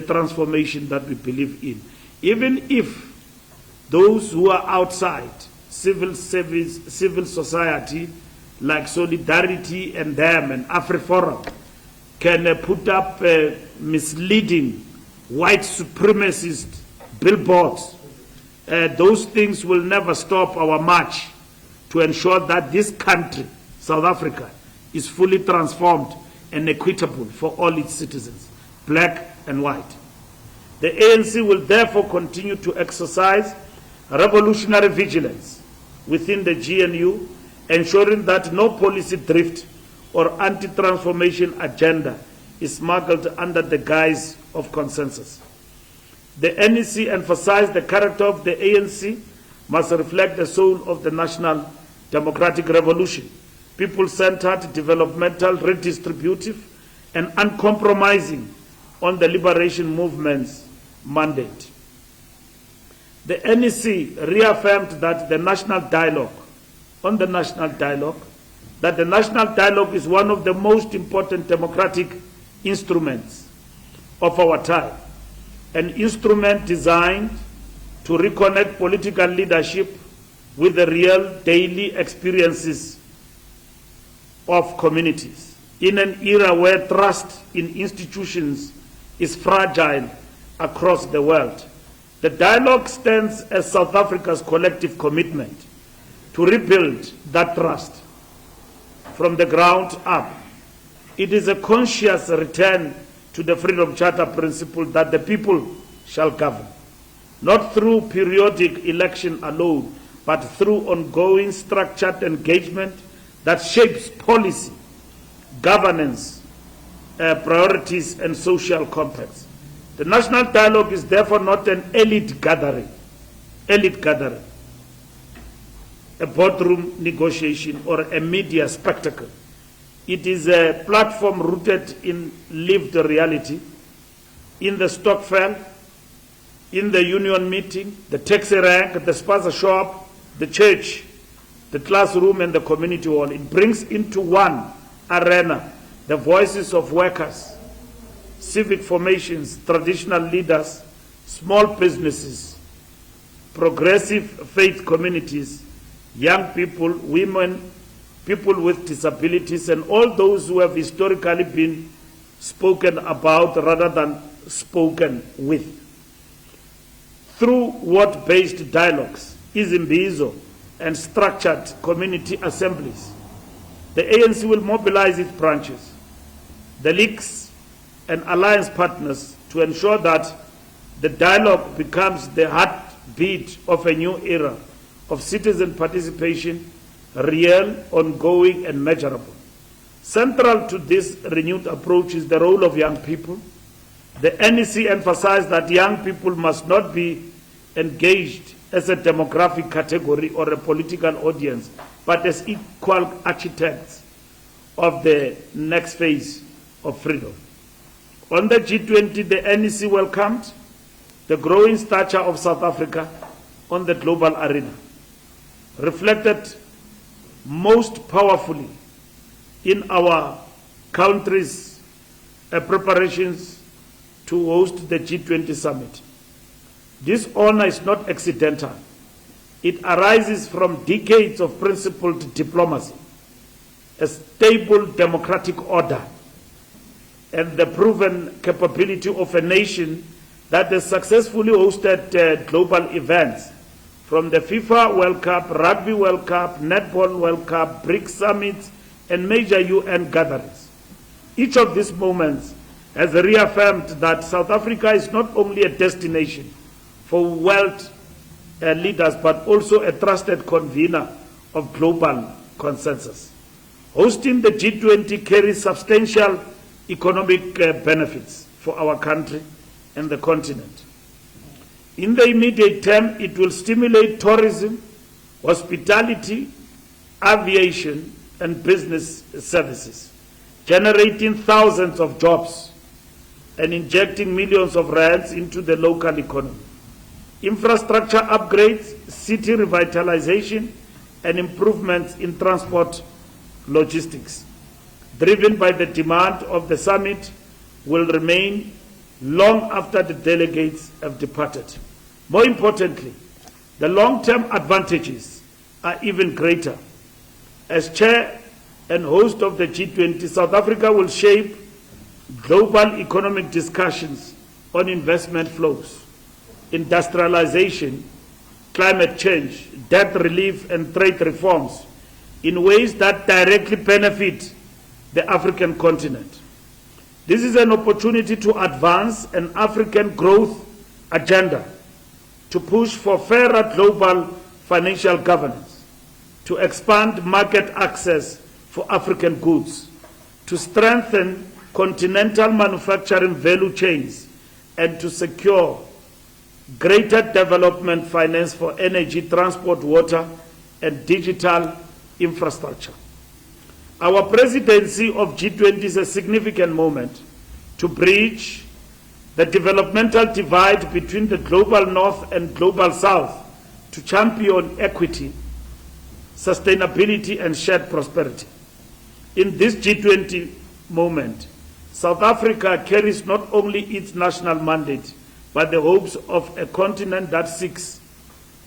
transformation that we believe in. Even if those who are outside, civil society, like Solidarity and them and AfriForum, can put up misleading white supremacist billboards, those things will never stop our march to ensure that this country, South Africa, is fully transformed and equitable for all its citizens, black and white. The ANC will therefore continue to exercise revolutionary vigilance within the GNU, ensuring that no policy drift or anti-transformation agenda is smuggled under the guise of consensus. The NEC emphasized the character of the ANC must reflect the soul of the national democratic revolution, people-centered, developmental, redistributive, and uncompromising on the liberation movement's mandate. The NEC reaffirmed that the national dialogue, that the national dialogue is one of the most important democratic instruments of our time, an instrument designed to reconnect political leadership with the real daily experiences of communities. In an era where trust in institutions is fragile across the world, the dialogue stands as South Africa's collective commitment to rebuild that trust from the ground up. It is a conscious return to the Freedom Charter principle that the people shall govern, not through periodic election alone, but through ongoing structured engagement that shapes policy, governance, priorities, and social compacts. The national dialogue is therefore not an elite gathering, a boardroom negotiation, or a media spectacle. It is a platform rooted in lived reality, in the stokvel, in the union meeting, the taxi rank, the spaza shop, the church, the classroom, and the community hall. It brings into one arena the voices of workers, civic formations, traditional leaders, small businesses, progressive faith communities, young people, women, people with disabilities, and all those who have historically been spoken about rather than spoken with. Through word-based dialogues, izimbizo, and structured community assemblies, the ANC will mobilize its branches, the leagues, and alliance partners to ensure that the dialogue becomes the heartbeat of a new era of citizen participation, real, ongoing, and measurable. Central to this renewed approach is the role of young people. The NEC emphasized that young people must not be engaged as a demographic category or a political audience, but as equal architects of the next phase of freedom. On the G20, the NEC welcomed the growing stature of South Africa on the global arena, reflected most powerfully in our country's preparations to host the G20 summit. This honor is not accidental. It arises from decades of principled diplomacy, a stable democratic order, and the proven capability of a nation that has successfully hosted global events, from the FIFA World Cup, Rugby World Cup, Netball World Cup, BRICS summits, and major UN gatherings. Each of these moments has reaffirmed that South Africa is not only a destination for world leaders, but also a trusted convener of global consensus. Hosting the G20 carries substantial economic benefits for our country and the continent. In the immediate term, it will stimulate tourism, hospitality, aviation, and business services, generating thousands of jobs and injecting millions of rands into the local economy. Infrastructure upgrades, city revitalization, and improvements in transport logistics, driven by the demand of the summit, will remain long after the delegates have departed. More importantly, the long-term advantages are even greater. As chair and host of the G20, South Africa will shape global economic discussions on investment flows, industrialization, climate change, debt relief, and trade reforms in ways that directly benefit the African continent. This is an opportunity to advance an African growth agenda, to push for fairer global financial governance, to expand market access for African goods, to strengthen continental manufacturing value chains, and to secure greater development finance for energy, transport, water, and digital infrastructure. Our presidency of G20 is a significant moment to bridge the developmental divide between the global north and global south, to champion equity, sustainability, and shared prosperity. In this G20 moment, South Africa carries not only its national mandate, but the hopes of a continent that seeks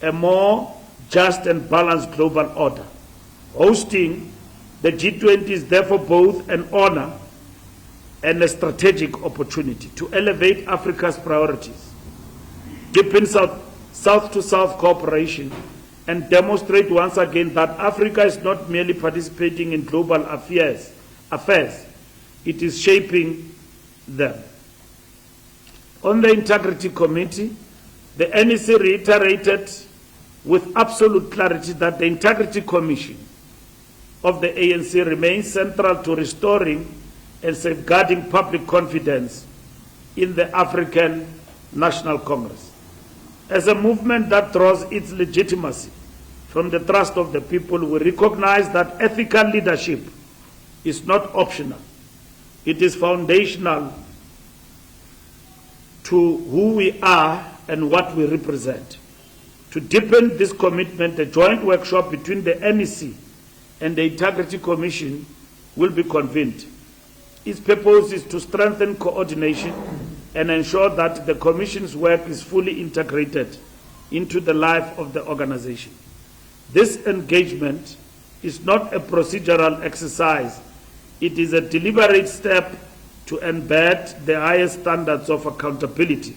a more just and balanced global order. Hosting the G20 is therefore both an honor and a strategic opportunity to elevate Africa's priorities, deepen South-to-South cooperation, and demonstrate once again that Africa is not merely participating in global affairs, it is shaping them. On the Integrity Committee, the NEC reiterated with absolute clarity that the Integrity Commission of the ANC remains central to restoring and safeguarding public confidence in the African National Congress. As a movement that draws its legitimacy from the trust of the people, we recognize that ethical leadership is not optional. It is foundational to who we are and what we represent. To deepen this commitment, a joint workshop between the NEC and the Integrity Commission will be convened. Its purpose is to strengthen coordination and ensure that the Commission's work is fully integrated into the life of the organization. This engagement is not a procedural exercise. It is a deliberate step to embed the highest standards of accountability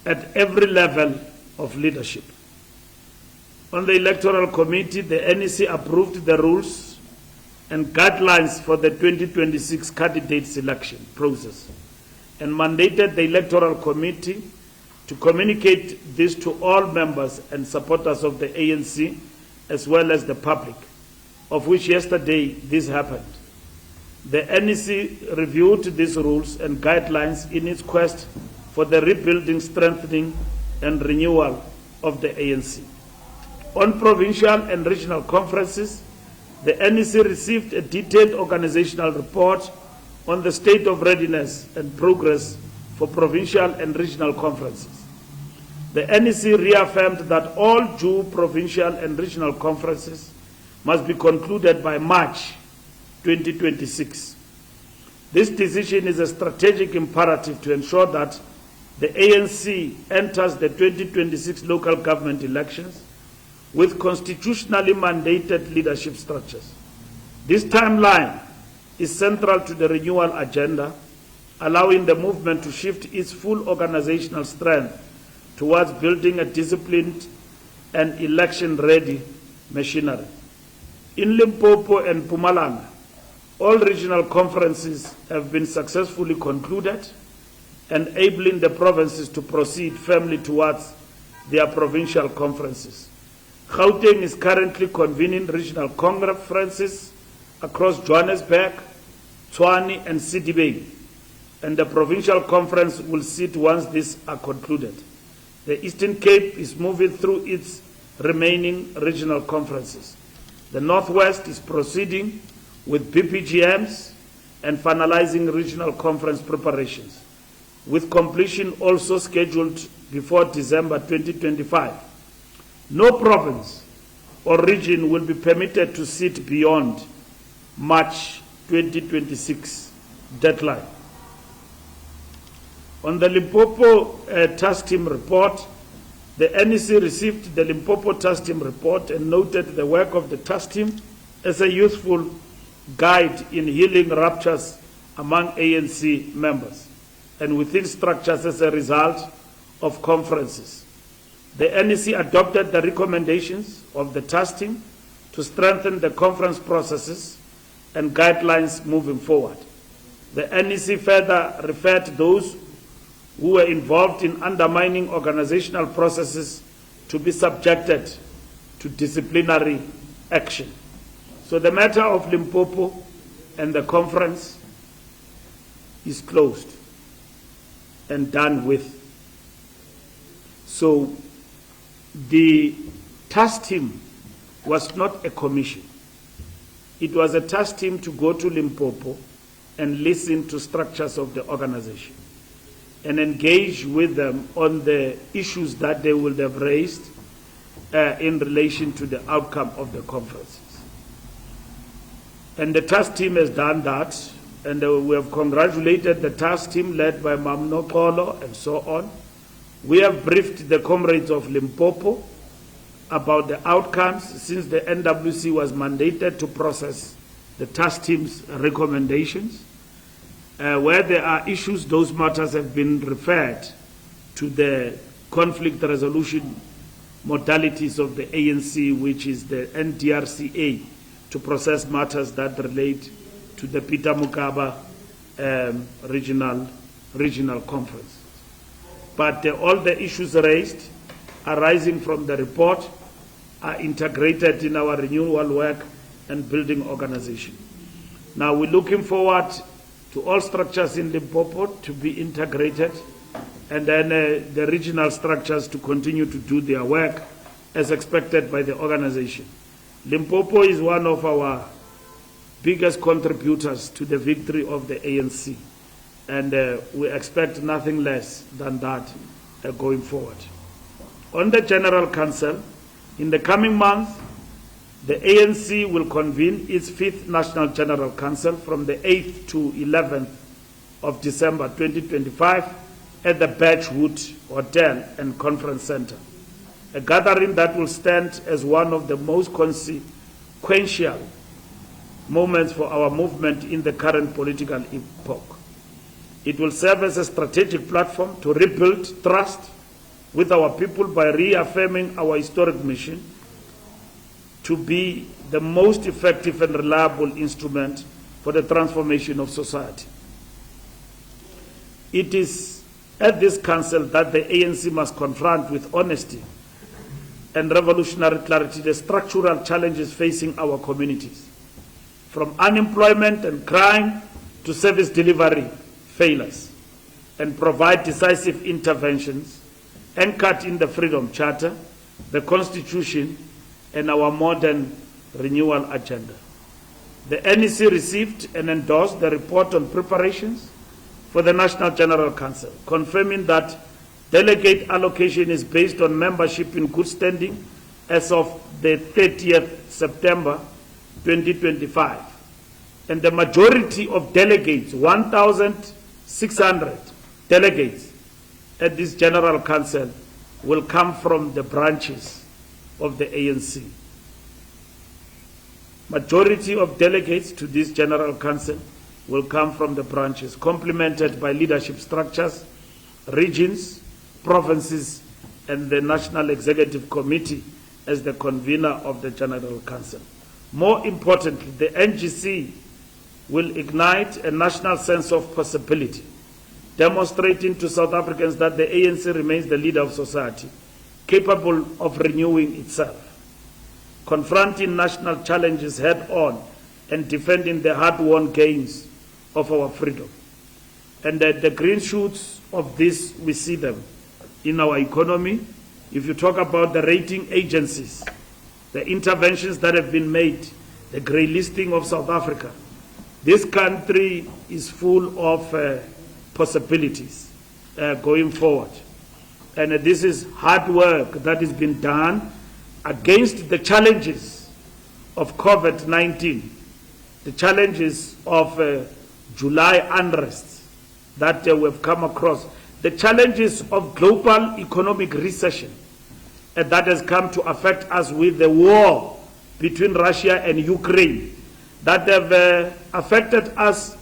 at every level of leadership. On the Electoral Committee, the NEC approved the rules and guidelines for the 2026 candidate selection process and mandated the Electoral Committee to communicate this to all members and supporters of the ANC as well as the public, of which yesterday this happened. The NEC reviewed these rules and guidelines in its quest for the rebuilding, strengthening, and renewal of the ANC. On provincial and regional conferences, the NEC received a detailed organizational report on the state of readiness and progress for provincial and regional conferences. The NEC reaffirmed that all due provincial and regional conferences must be concluded by March 2026. This decision is a strategic imperative to ensure that the ANC enters the 2026 local government elections with constitutionally mandated leadership structures. This timeline is central to the renewal agenda, allowing the movement to shift its full organizational strength towards building a disciplined and election-ready machinery. In Limpopo and Mpumalanga, all regional conferences have been successfully concluded, enabling the provinces to proceed firmly towards their provincial conferences. Gauteng is currently convening regional conferences across Johannesburg, Tshwane, and City Bay, and the provincial conference will sit once these are concluded. The Eastern Cape is moving through its remaining regional conferences. The Northwest is proceeding with BPGMs and finalizing regional conference preparations, with completion also scheduled before December 2025. No province or region will be permitted to sit beyond March 2026 deadline. On the Limpopo task team report, the NEC received the Limpopo task team report and noted the work of the task team as a useful guide in healing ruptures among ANC members and within structures as a result of conferences. The NEC adopted the recommendations of the task team to strengthen the conference processes and guidelines moving forward. The NEC further referred those who were involved in undermining organizational processes to be subjected to disciplinary action. So the matter of Limpopo and the conference is closed and done with. So the task team was not a commission. It was a task team to go to Limpopo and listen to structures of the organization and engage with them on the issues that they would have raised in relation to the outcome of the conferences. And the task team has done that, and we have congratulated the task team led by Mamno Kolo and so on. We have briefed the comrades of Limpopo about the outcomes since the NWC was mandated to process the task team's recommendations. Where there are issues, those matters have been referred to the conflict resolution modalities of the ANC, which is the NDRCA, to process matters that relate to the Peter Mokaba regional conference. But all the issues raised arising from the report are integrated in our renewal work and building organization. Now we're looking forward to all structures in Limpopo to be integrated, and then the regional structures to continue to do their work as expected by the organization. Limpopo is one of our biggest contributors to the victory of the ANC, and we expect nothing less than that going forward. On the General Council, in the coming month, the ANC will convene its 5th National General Council from the 8th to 11th of December 2025 at the Birchwood Hotel and Conference Center, a gathering that will stand as one of the most consequential moments for our movement in the current political epoch. It will serve as a strategic platform to rebuild trust with our people by reaffirming our historic mission to be the most effective and reliable instrument for the transformation of society. It is at this council that the ANC must confront with honesty and revolutionary clarity the structural challenges facing our communities, from unemployment and crime to service delivery failures, and provide decisive interventions anchored in the Freedom Charter, the Constitution, and our modern renewal agenda. The NEC received and endorsed the report on preparations for the National General Council, confirming that delegate allocation is based on membership in good standing as of the 30th September 2025. And the majority of delegates, 1,600 delegates at this General Council, will come from the branches of the ANC. Majority of delegates to this General Council will come from the branches, complemented by leadership structures, regions, provinces, and the National Executive Committee as the convener of the General Council. More importantly, the NGC will ignite a national sense of possibility, demonstrating to South Africans that the ANC remains the leader of society, capable of renewing itself, confronting national challenges head-on, and defending the hard-won gains of our freedom. And the green shoots of this, we see them in our economy. If you talk about the rating agencies, the interventions that have been made, the grey listing of South Africa, this country is full of possibilities going forward. And this is hard work that has been done against the challenges of COVID-19, the challenges of July unrest that we've come across, the challenges of global economic recession that has come to affect us with the war between Russia and Ukraine that have affected us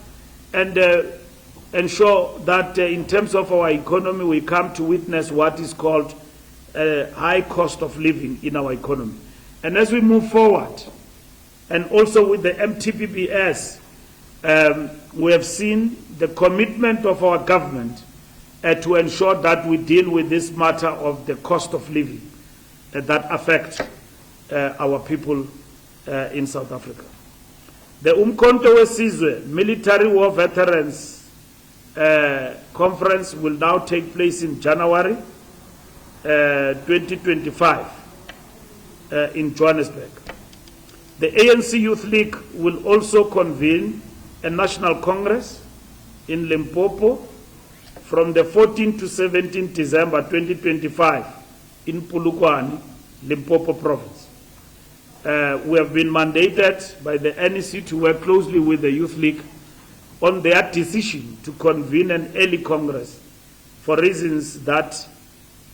and ensure that in terms of our economy we come to witness what is called a high cost of living in our economy. And as we move forward, and also with the MTPPS, we have seen the commitment of our government to ensure that we deal with this matter of the cost of living that affects our people in South Africa. The Umkhonto weSizwe Military War Veterans Conference will now take place in January 2025 in Johannesburg. The ANC Youth League will also convene a national congress in Limpopo from the 14th to 17th December 2025 in Polokwane, Limpopo province. We have been mandated by the NEC to work closely with the Youth League on their decision to convene an early congress for reasons that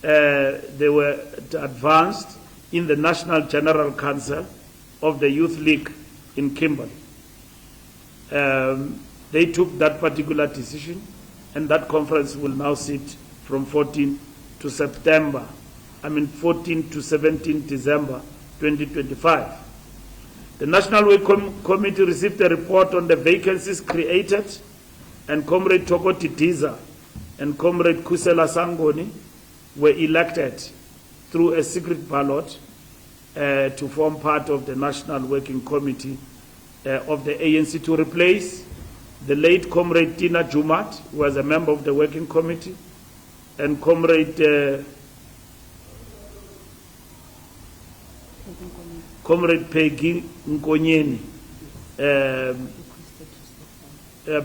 they were advanced in the National General Council of the Youth League in Kimberley. They took that particular decision, and that conference will now sit from 14 to 14 to 17 December 2025. The National Way Committee received a report on the vacancies created, and Comrade Tokoti Diza and Comrade Kusela Sangoni were elected through a secret ballot to form part of the National Working Committee of the ANC to replace the late Comrade Tina Jumat, who was a member of the Working Committee, and Comrade Peggy Nkonyeni,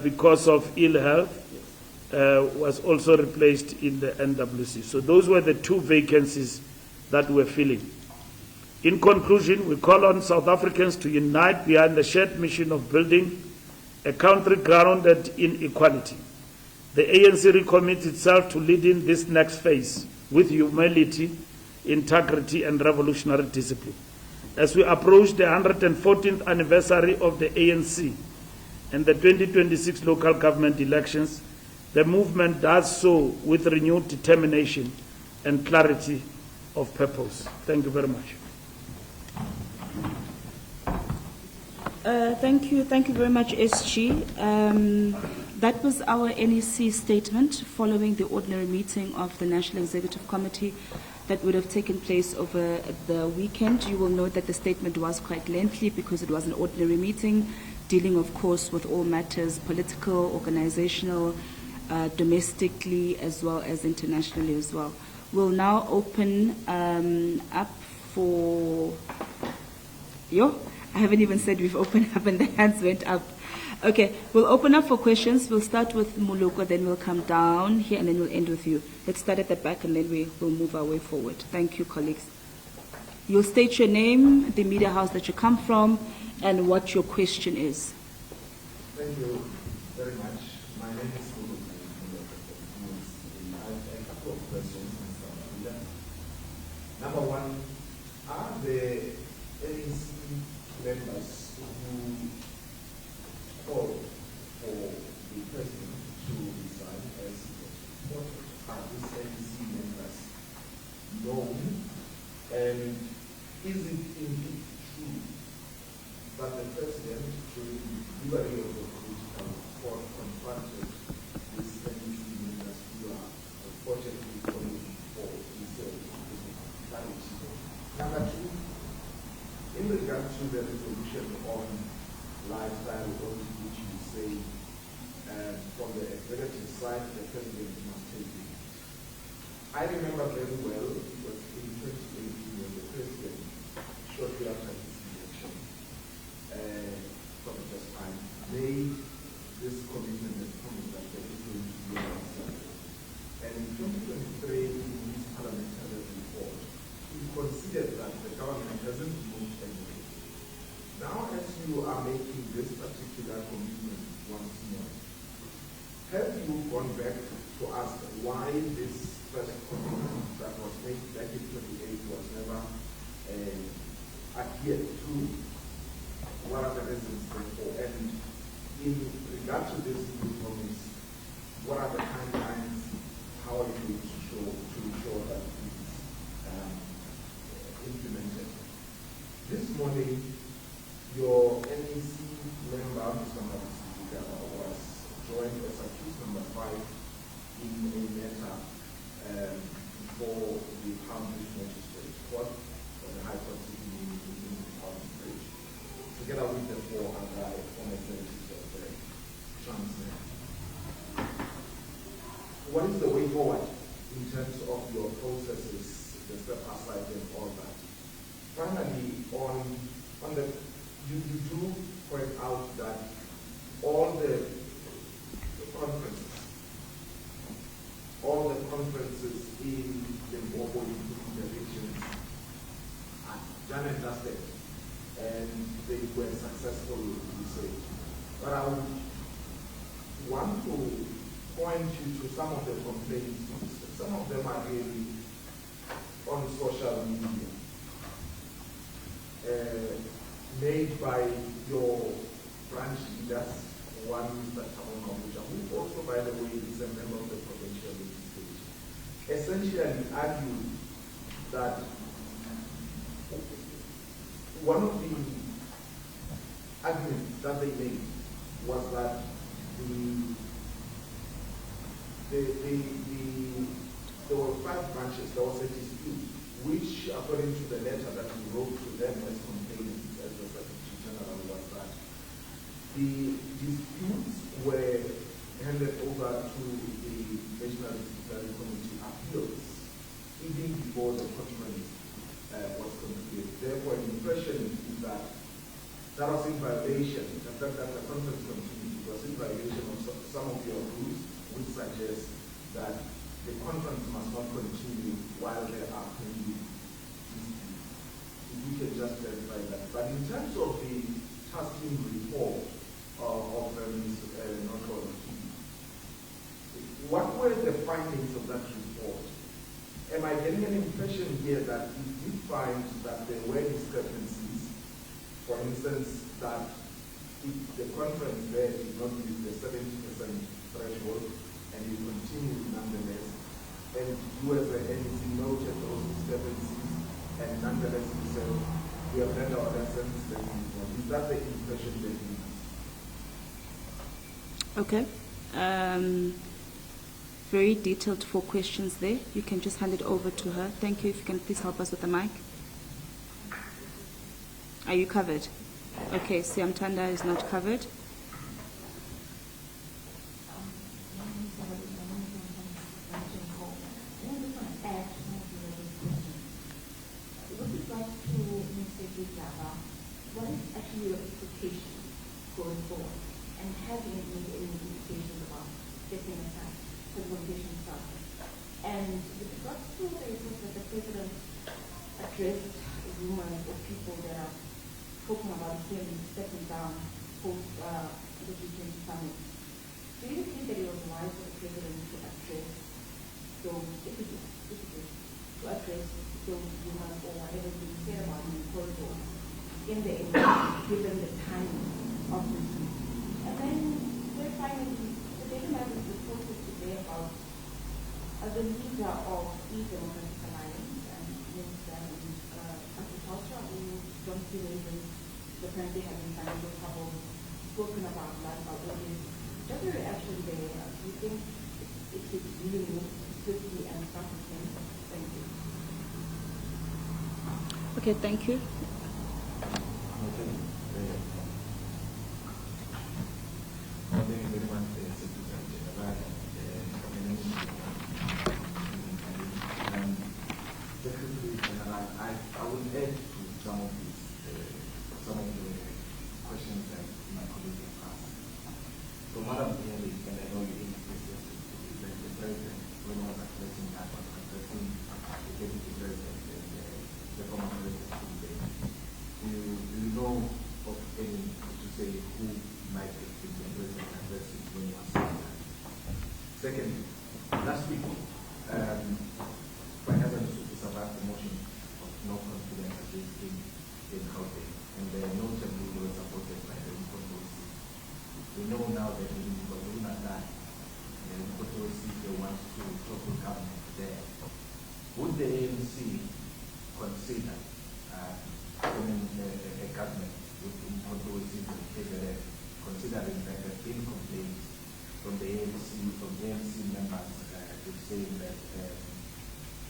because of ill health, was also replaced in the NWC. So those were the two vacancies that we're filling. In conclusion, we call on South Africans to unite behind the shared mission of building a country grounded in equality. The ANC recommits itself to leading this next phase with humility, integrity, and revolutionary discipline. As we approach the 114th anniversary of the ANC and the 2026 local government elections, the movement does so with renewed determination and clarity of purpose. Thank you very much. Thank you very much, SG. That was our NEC statement following the ordinary meeting of the National Executive Committee that would have taken place over the weekend. You will note that the statement was quite lengthy because it was an ordinary meeting dealing, of course, with all matters political, organizational, domestically, as well as internationally as well. We'll now open up for... I haven't even said we've opened up and the hands went up. Okay, we'll open up for questions. We'll start with Muluko, then we'll come down here, and then we'll end with you. Let's start at the back, and then we'll move our way forward. Thank you, colleagues. You'll state your name, the media house that you come from, and what your question is. Thank you very much. My name is Muluko. I have a couple of questions. Number one, are the ANC members who call for the president to resign as what are these ANC members known? And is it indeed true that the president, during the delivery of the political report, confronted these ANC members who are unfortunately calling for his clarity? Number two, in regard to the resolution on lifestyle, which you say from the executive side, the president must take it. I remember very well, it was in 2018 when the president, shortly after his election, for the first time, made this commitment and promise that there is going to be a lifestyle. And in 2023, in his parliamentary report, he considered that the government hasn't moved anything. Now, as you are making this particular commitment once more, have you gone back to ask why this first commitment that was made back in 28 was never adhered to. What are the reasons therefore? And in regard to this new promise, what are the timelines? How are you going to ensure that it is implemented? This morning, your NEC member, Mr. Mabusika, was joined as accused number 5 in a matter before the Crown Magistrate Court or the High Court sitting in the Crown Bridge, together with the 4 other former senators of the Transnet. What is the way forward in terms of your processes, the step aside and all that? Finally, on the you do point out that all the conferences in the Mbobo, including the regions, are done and dusted, and they were successful, you say. But I would want to point you to some of the complaints. Some of them are really on social media, made by your branch leaders, one Mr. Tabonabuja, who also, by the way, is a member of the provincial legislature, essentially argued that one of the arguments that they made was that there were 5 branches. There was a dispute, which, according to the letter that we wrote to them as complainants, as the Secretary General, was that the disputes were handed over to the National Disciplinary Committee appeals even before the conference was concluded. Therefore, the impression is that that was in violation. The fact that the conference continued was in violation of some of your rules, which suggest that the conference must not continue while there are pending disputes. If we can just verify that. But in terms of the tasking report of Ms. Notron, what were the findings of that report? Am I getting an impression here that you did find that there were discrepancies? For instance, that if the conference there did not meet the 70% threshold, and you continued nonetheless, and you as an NEC noted those discrepancies, and nonetheless you said, we have learned our lessons, is that the impression that you have? Okay. Very detailed 4 questions there. You can just hand it over to her. Thank you. If you can please help us with the mic. Are you covered? Okay, Siam Tanda is not covered. What is actually your expectation going forward? And have you made any indications about getting aside for the vocation process? And with regards to the report that the President addressed rumors of people that are talking about him stepping down post the G20 summit, do you think that it was wise for the President to address those, if it is, to address those rumors or whatever being said about him in corridor in the area, given the timing of this week? And then, finally, the Daily Mail is reported today about the leader of the Democratic Alliance and Minister of Agriculture, who don't see reasons apparently having financial trouble, spoken about life outrages. Just a reaction there. Do you think it should really move swiftly and start with him? Thank you. Okay, thank you. I would add to some of the questions that my colleague have asked. So, Madam Henry, and I know you indicated the President, when I was addressing that, was addressing the Deputy President and the former President. existing in Gauteng, and notably were supported by the Mkotosi. We know now that in Mbalula, the Mkotosi wants to topple government there. Would the ANC consider forming a government with Mkotosi and KZN, considering that there have been complaints from the ANC members saying that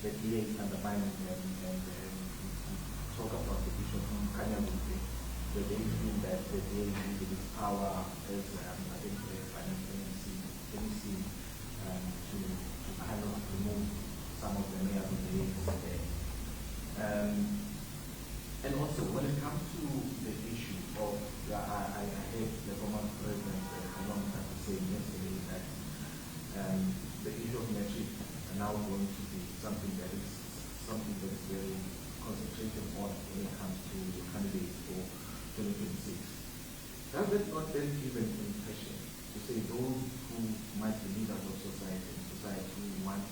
the DA is undermining them and talk about the issue of Kanyamute, where they feel that the DA uses its power as I think the financial MC to kind of remove some of the mayors of the ANC there. And also, when it comes to the issue of, I heard the former President saying yesterday that the issue of metric are now going to be something that is very concentrated on when it comes to the candidates for 2026. Does that not then give an impression to say those who might be leaders of society who want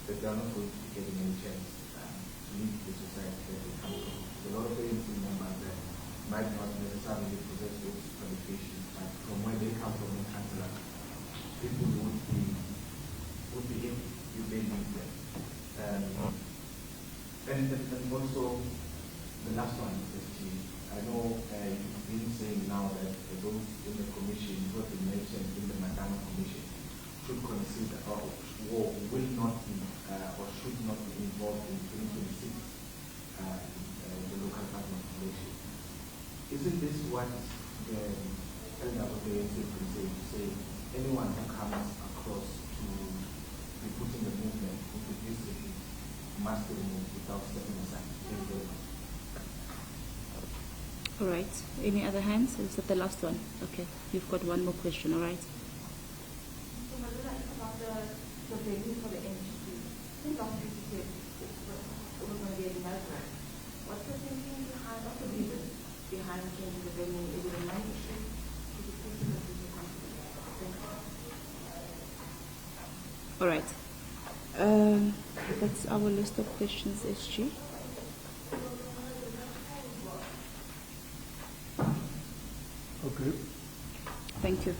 that they are not going to be getting any chance to lead the society that they come from? A lot of ANC members that might not necessarily possess those qualifications, but from where they come from in Council, people would be if they need them. And also, the last one is I know you've been saying now that those in the commission, what you mentioned in the Madama Commission, should consider or will not be or should not be involved in 2026 the local government election. Isn't this what the elder of the ANC can say anyone who comes across to be put in the movement with the district must be removed without stepping aside? Thank you very much. All right. Any other hands? Is that the last one? Okay. You've got one more question. All right. So, Mbalula, it's about the venue for the NGP. I think last week you said it was going to be a Newzroom. What's the thinking behind, what's the reason behind changing the venue? Is it a mandatory? Is it possible to come to that? Thank you. All right. That's our list of questions, SG. Okay. Thank you.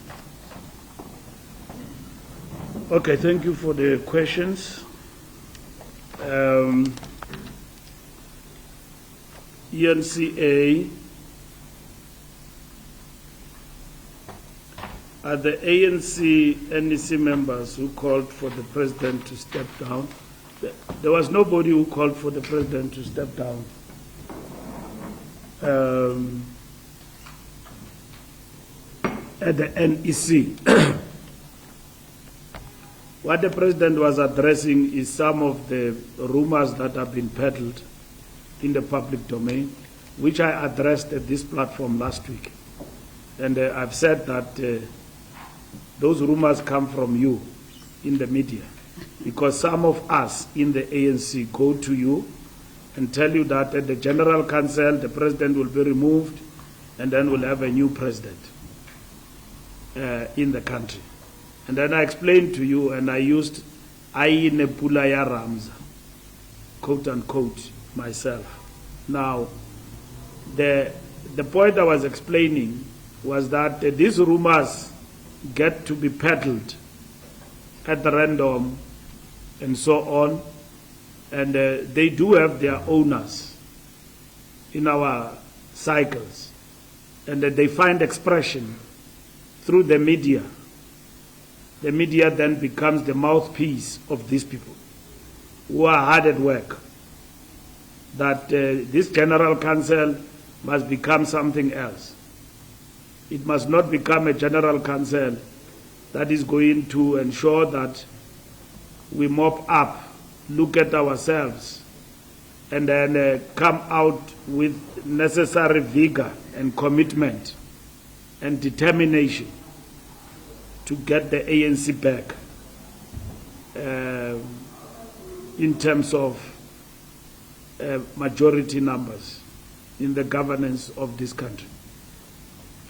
Okay, thank you for the questions. ENCA are the ANC NEC members who called for the president to step down. There was nobody who called for the president to step down. At the NEC. What the president was addressing is some of the rumors that have been peddled in the public domain, which I addressed at this platform last week. And I've said that those rumors come from you in the media, because some of us in the ANC go to you and tell you that at the General Council, the president will be removed and then we'll have a new president in the country. And then I explained to you, and I used Aine Pulaya Ramza, quote unquote, myself. Now, the point I was explaining was that these rumors get to be peddled at random and so on, and they do have their owners in our cycles, and they find expression through the media. The media then becomes the mouthpiece of these people who are hard at work. That this General Council must become something else. It must not become a General Council that is going to ensure that we mop up, look at ourselves, and then come out with necessary vigor and commitment and determination to get the ANC back in terms of majority numbers in the governance of this country.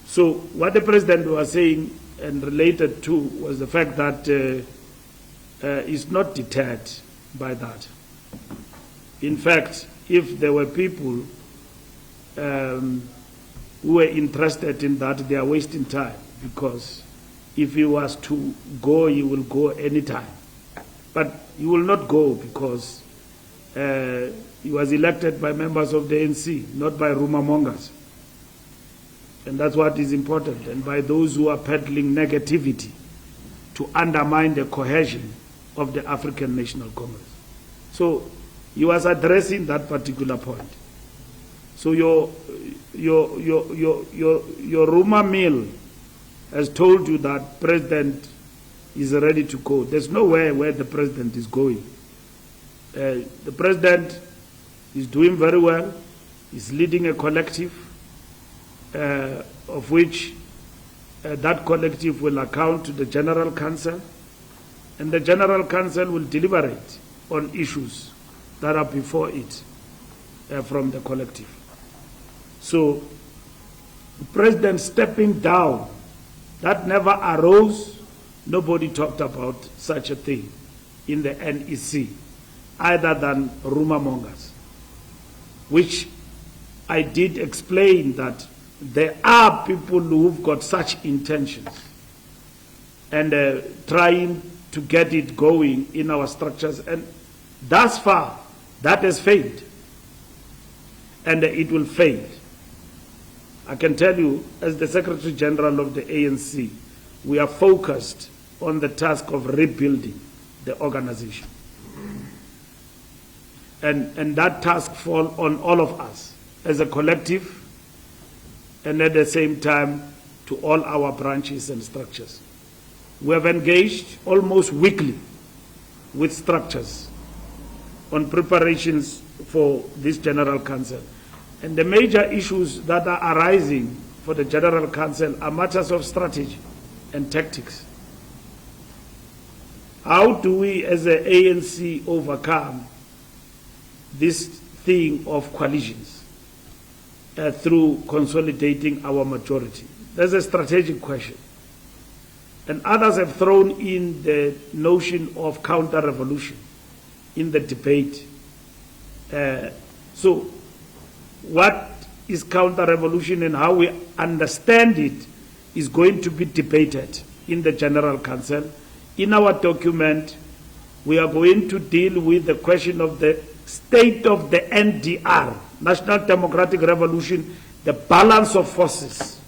So what the president was saying and related to was the fact that he's not deterred by that. In fact, if there were people who were interested in that, they are wasting time, because if he was to go, he will go anytime. But he will not go because he was elected by members of the ANC, not by rumor mongers. And that's what is important, and by those who are peddling negativity to undermine the cohesion of the African National Congress. So he was addressing that particular point. So your rumor mill has told you that President is ready to go. There's nowhere where the President is going. The President is doing very well. He's leading a collective of which that collective will account to the General Council, and the General Council will deliberate on issues that are before it from the collective. So the President stepping down, that never arose. Nobody talked about such a thing in the NEC, other than rumor mongers, which I did explain that there are people who've got such intentions and trying to get it going in our structures, and thus far that has failed, and it will fail. I can tell you, as the Secretary General of the ANC, we are focused on the task of rebuilding the organization. And that task falls on all of us as a collective, and at the same time to all our branches and structures. We have engaged almost weekly with structures on preparations for this General Council. And the major issues that are arising for the General Council are matters of strategy and tactics. How do we as the ANC overcome this thing of coalitions through consolidating our majority? That's a strategic question. And others have thrown in the notion of counter-revolution in the debate. So what is counter-revolution and how we understand it is going to be debated in the General Council. In our document, we are going to deal with the question of the state of the NDR, National Democratic Revolution, the balance of forces.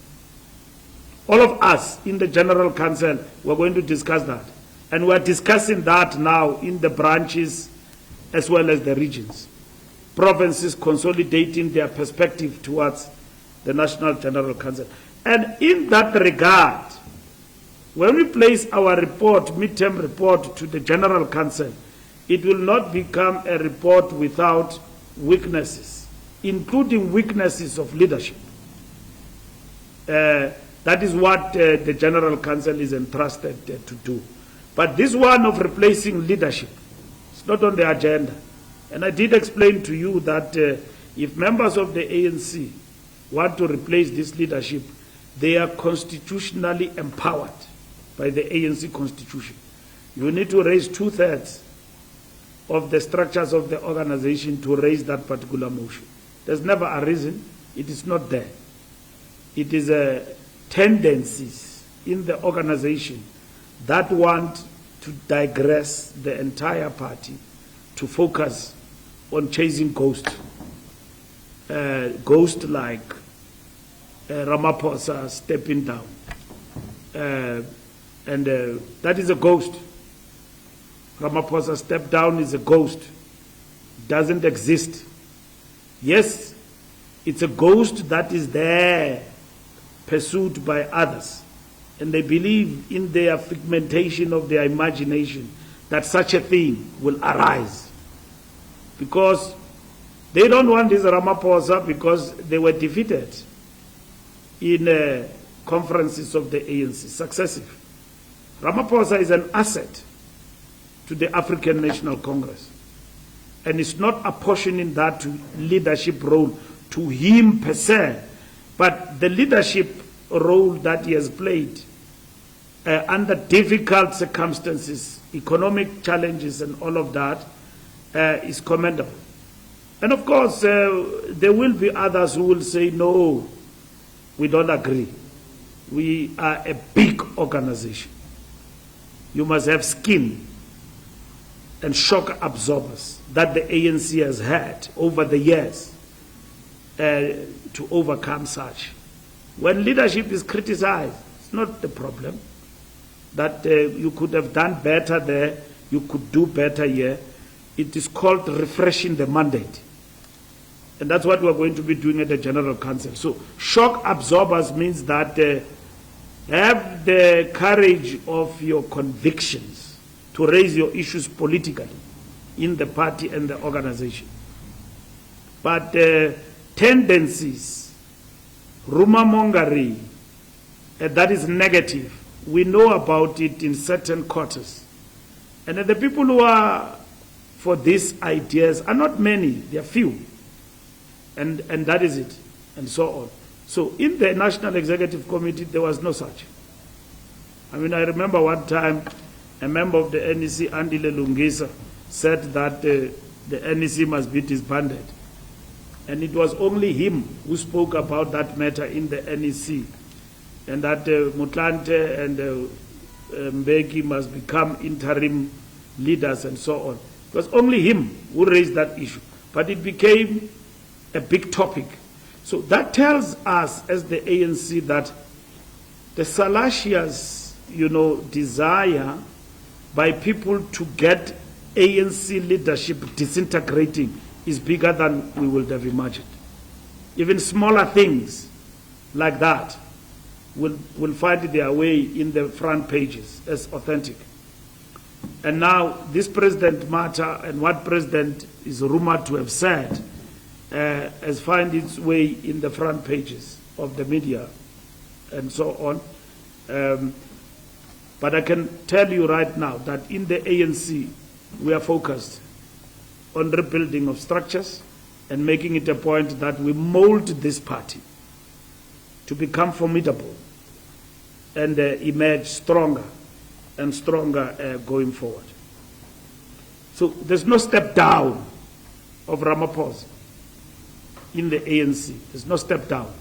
All of us in the General Council, we're going to discuss that. And we're discussing that now in the branches as well as the regions. Provinces consolidating their perspective towards the National General Council. And in that regard, when we place our report, midterm report, to the General Council, it will not become a report without weaknesses, including weaknesses of leadership. That is what the General Council is entrusted to do. But this one of replacing leadership, it's not on the agenda. And I did explain to you that if members of the ANC want to replace this leadership, they are constitutionally empowered by the ANC Constitution. You need to raise 2/3 of the structures of the organization to raise that particular motion. There's never a reason. It is not there. It is tendencies in the organization that want to digress the entire party to focus on chasing ghosts. Ghosts like Ramaphosa stepping down. And that is a ghost. Ramaphosa step down is a ghost. Doesn't exist. Yes, it's a ghost that is there, pursued by others. And they believe in their figmentation of their imagination that such a thing will arise. Because they don't want this Ramaphosa because they were defeated in conferences of the ANC, successive. Ramaphosa is an asset to the African National Congress. And it's not apportioning that to leadership role to him per se, but the leadership role that he has played under difficult circumstances, economic challenges and all of that is commendable. And of course, there will be others who will say, no, we don't agree. We are a big organization. You must have skin and shock absorbers that the ANC has had over the years to overcome such. When leadership is criticized, it's not the problem. That you could have done better there, you could do better here. It is called refreshing the mandate. And that's what we're going to be doing at the General Council. So shock absorbers means that have the courage of your convictions to raise your issues politically in the party and the organization. But tendencies, rumor mongering, that is negative. We know about it in certain quarters. And the people who are for these ideas are not many, they are few. And that is it, and so on. So in the National Executive Committee, there was no such. I mean, I remember one time a member of the NEC, Andile Lungisa, said that the NEC must be disbanded. And it was only him who spoke about that matter in the NEC, and that Mutlante and Mbeki must become interim leaders and so on. It was only him who raised that issue. But it became a big topic. So that tells us as the ANC that the salacious, desire by people to get ANC leadership disintegrating is bigger than we would have imagined. Even smaller things like that will find their way in the front pages as authentic. And now this president matter and what president is rumored to have said has found its way in the front pages of the media and so on. But I can tell you right now that in the ANC, we are focused on rebuilding of structures and making it a point that we mold this party to become formidable and emerge stronger and stronger going forward. So there's no step down of Ramaphosa in the ANC. There's no step down.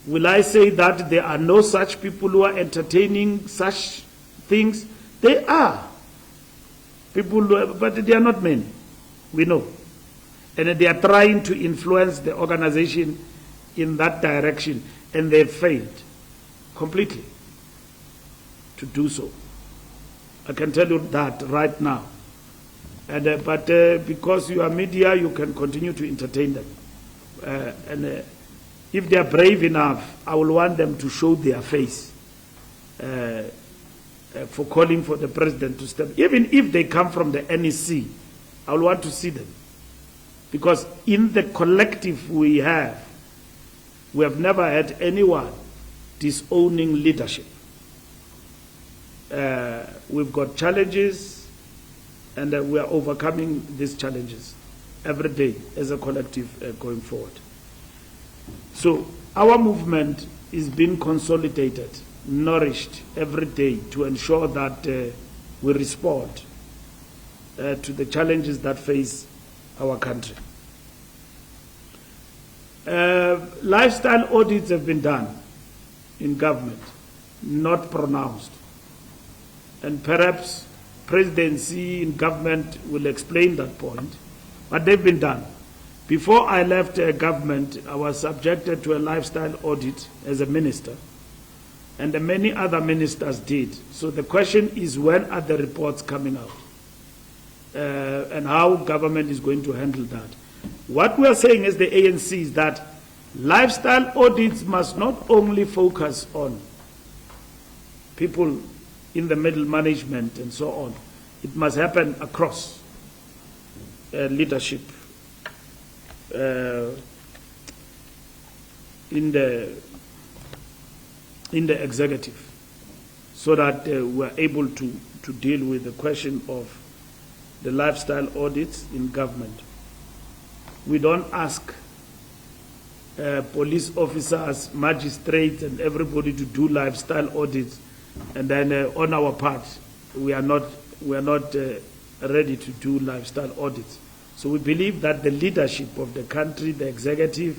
Will I say that there are no such people who are entertaining such things? They are. People, but they are not many. We know. And they are trying to influence the organization in that direction, and they've failed completely to do so. I can tell you that right now. And, but because you are media, you can continue to entertain them. And if they are brave enough, I will want them to show their face for calling for the president to step. Even if they come from the NEC, I will want to see them. Because in the collective we have never had anyone disowning leadership. We've got challenges, and we are overcoming these challenges every day as a collective going forward. So our movement is being consolidated, nourished every day to ensure that we respond to the challenges that face our country. Lifestyle audits have been done in government, not pronounced. And perhaps presidency in government will explain that point, but they've been done. Before I left government, I was subjected to a lifestyle audit as a minister, and many other ministers did. So the question is, when are the reports coming out? And how government is going to handle that. What we are saying as the ANC is that lifestyle audits must not only focus on people in the middle management and so on. It must happen across leadership in the executive, so that we're able to deal with the question of the lifestyle audits in government. We don't ask police officers, magistrates, and everybody to do lifestyle audits, and then on our part, we are not ready to do lifestyle audits. So we believe that the leadership of the country, the executive,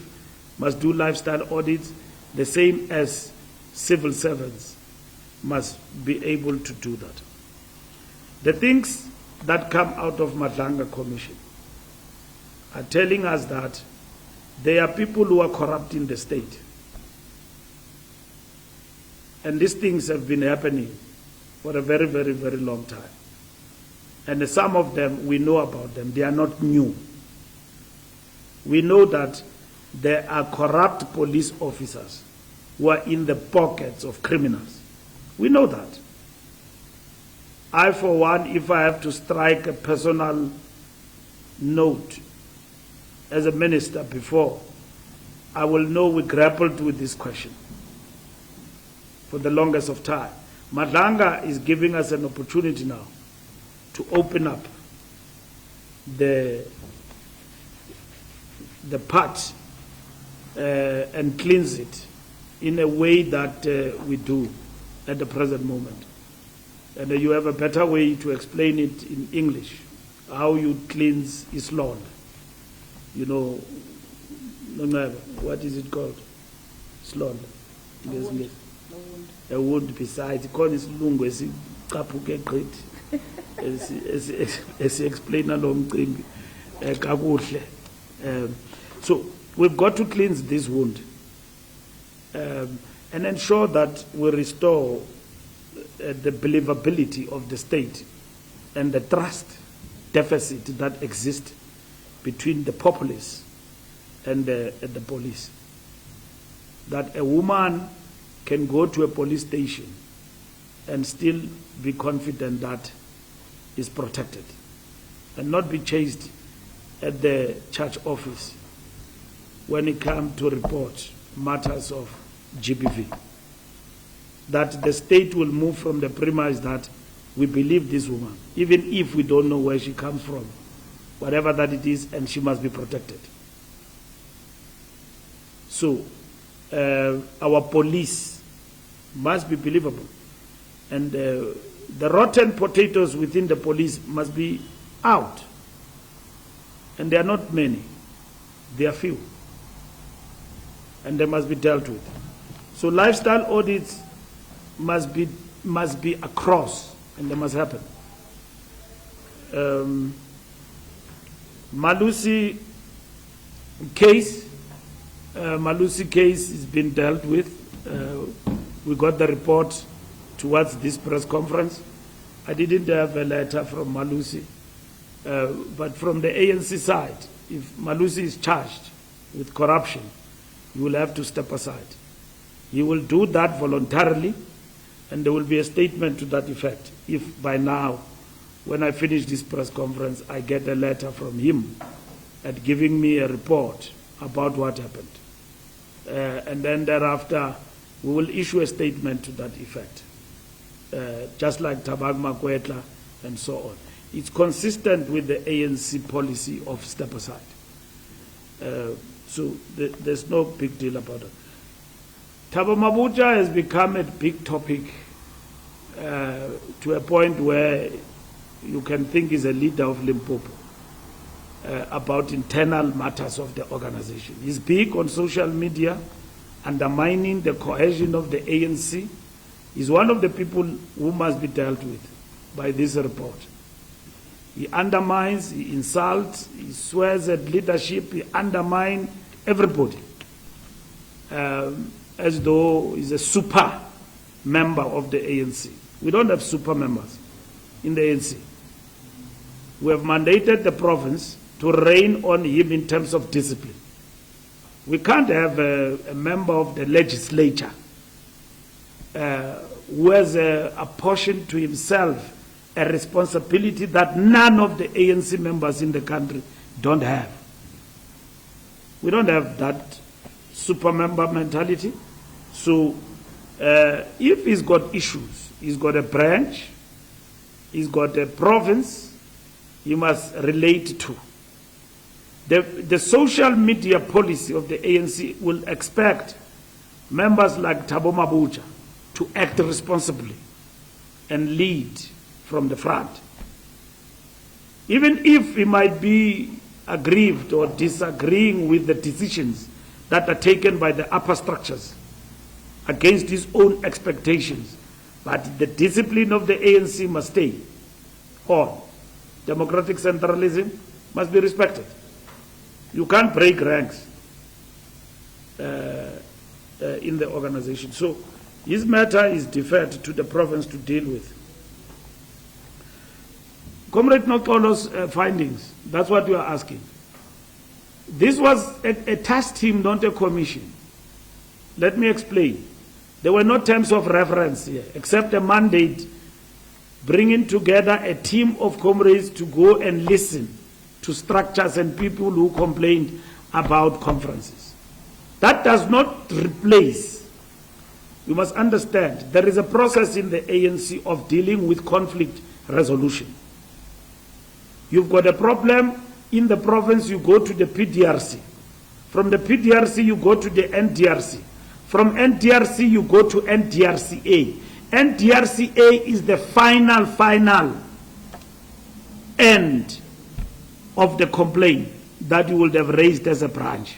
must do lifestyle audits, the same as civil servants must be able to do that. The things that come out of Madlanga Commission are telling us that there are people who are corrupting the state. And these things have been happening for a very, very, very long time. And some of them, we know about them. They are not new. We know that there are corrupt police officers who are in the pockets of criminals. We know that. I, for one, if I have to strike a personal note as a minister before, I will know we grappled with this question for the longest of time. Madlanga is giving us an opportunity now to open up the part and cleanse it in a way that we do at the present moment. And you have a better way to explain it in English, how you cleanse Islam. You know, what is it called? Islam. A wound besides. It calls lungu esikapuke great. As explain along thing. So we've got to cleanse this wound and ensure that we restore the believability of the state and the trust deficit that exists between the populace and the police. That a woman can go to a police station and still be confident that is protected and not be chased at the church office when it comes to report matters of GBV. That the state will move from the premise that we believe this woman, even if we don't know where she comes from, whatever that it is, and she must be protected. So our police must be believable, and the rotten potatoes within the police must be out. And they are not many, they are few, and they must be dealt with. So lifestyle audits must be across, and they must happen. Malusi case is being dealt with. We got the report towards this press conference. I didn't have a letter from Malusi, but from the ANC side, if Malusi is charged with corruption, you will have to step aside. He will do that voluntarily, and there will be a statement to that effect. If by now, when I finish this press conference, I get a letter from him and giving me a report about what happened. And then thereafter, we will issue a statement to that effect, just like Tabag Makwetla and so on. It's consistent with the ANC policy of step aside. So there's no big deal about it. Thabo Mabotja has become a big topic to a point where you can think he's a leader of Limpopo about internal matters of the organization. He's big on social media, undermining the cohesion of the ANC. He's one of the people who must be dealt with by this report. He undermines, he insults, he swears at leadership, he undermines everybody as though he's a super member of the ANC. We don't have super members in the ANC. We have mandated the province to rein on him in terms of discipline. We can't have a member of the legislature who has apportioned to himself a responsibility that none of the ANC members in the country don't have. We don't have that super member mentality. So if he's got issues, he's got a branch, he's got a province, he must relate to. The social media policy of the ANC will expect members like Thabo Mabotja to act responsibly and lead from the front. Even if he might be aggrieved or disagreeing with the decisions that are taken by the upper structures against his own expectations, but the discipline of the ANC must stay on. Democratic centralism must be respected. You can't break ranks in the organization. So his matter is deferred to the province to deal with. Comrade Nokolo's findings, that's what you are asking. This was a task team, not a commission. Let me explain. There were no terms of reference here, except a mandate bringing together a team of comrades to go and listen to structures and people who complained about conferences. That does not replace. You must understand, there is a process in the ANC of dealing with conflict resolution. You've got a problem in the province, you go to the PDRC. From the PDRC, you go to the NDRC. From NDRC, you go to NDRCA. NDRCA is the final end of the complaint that you would have raised as a branch.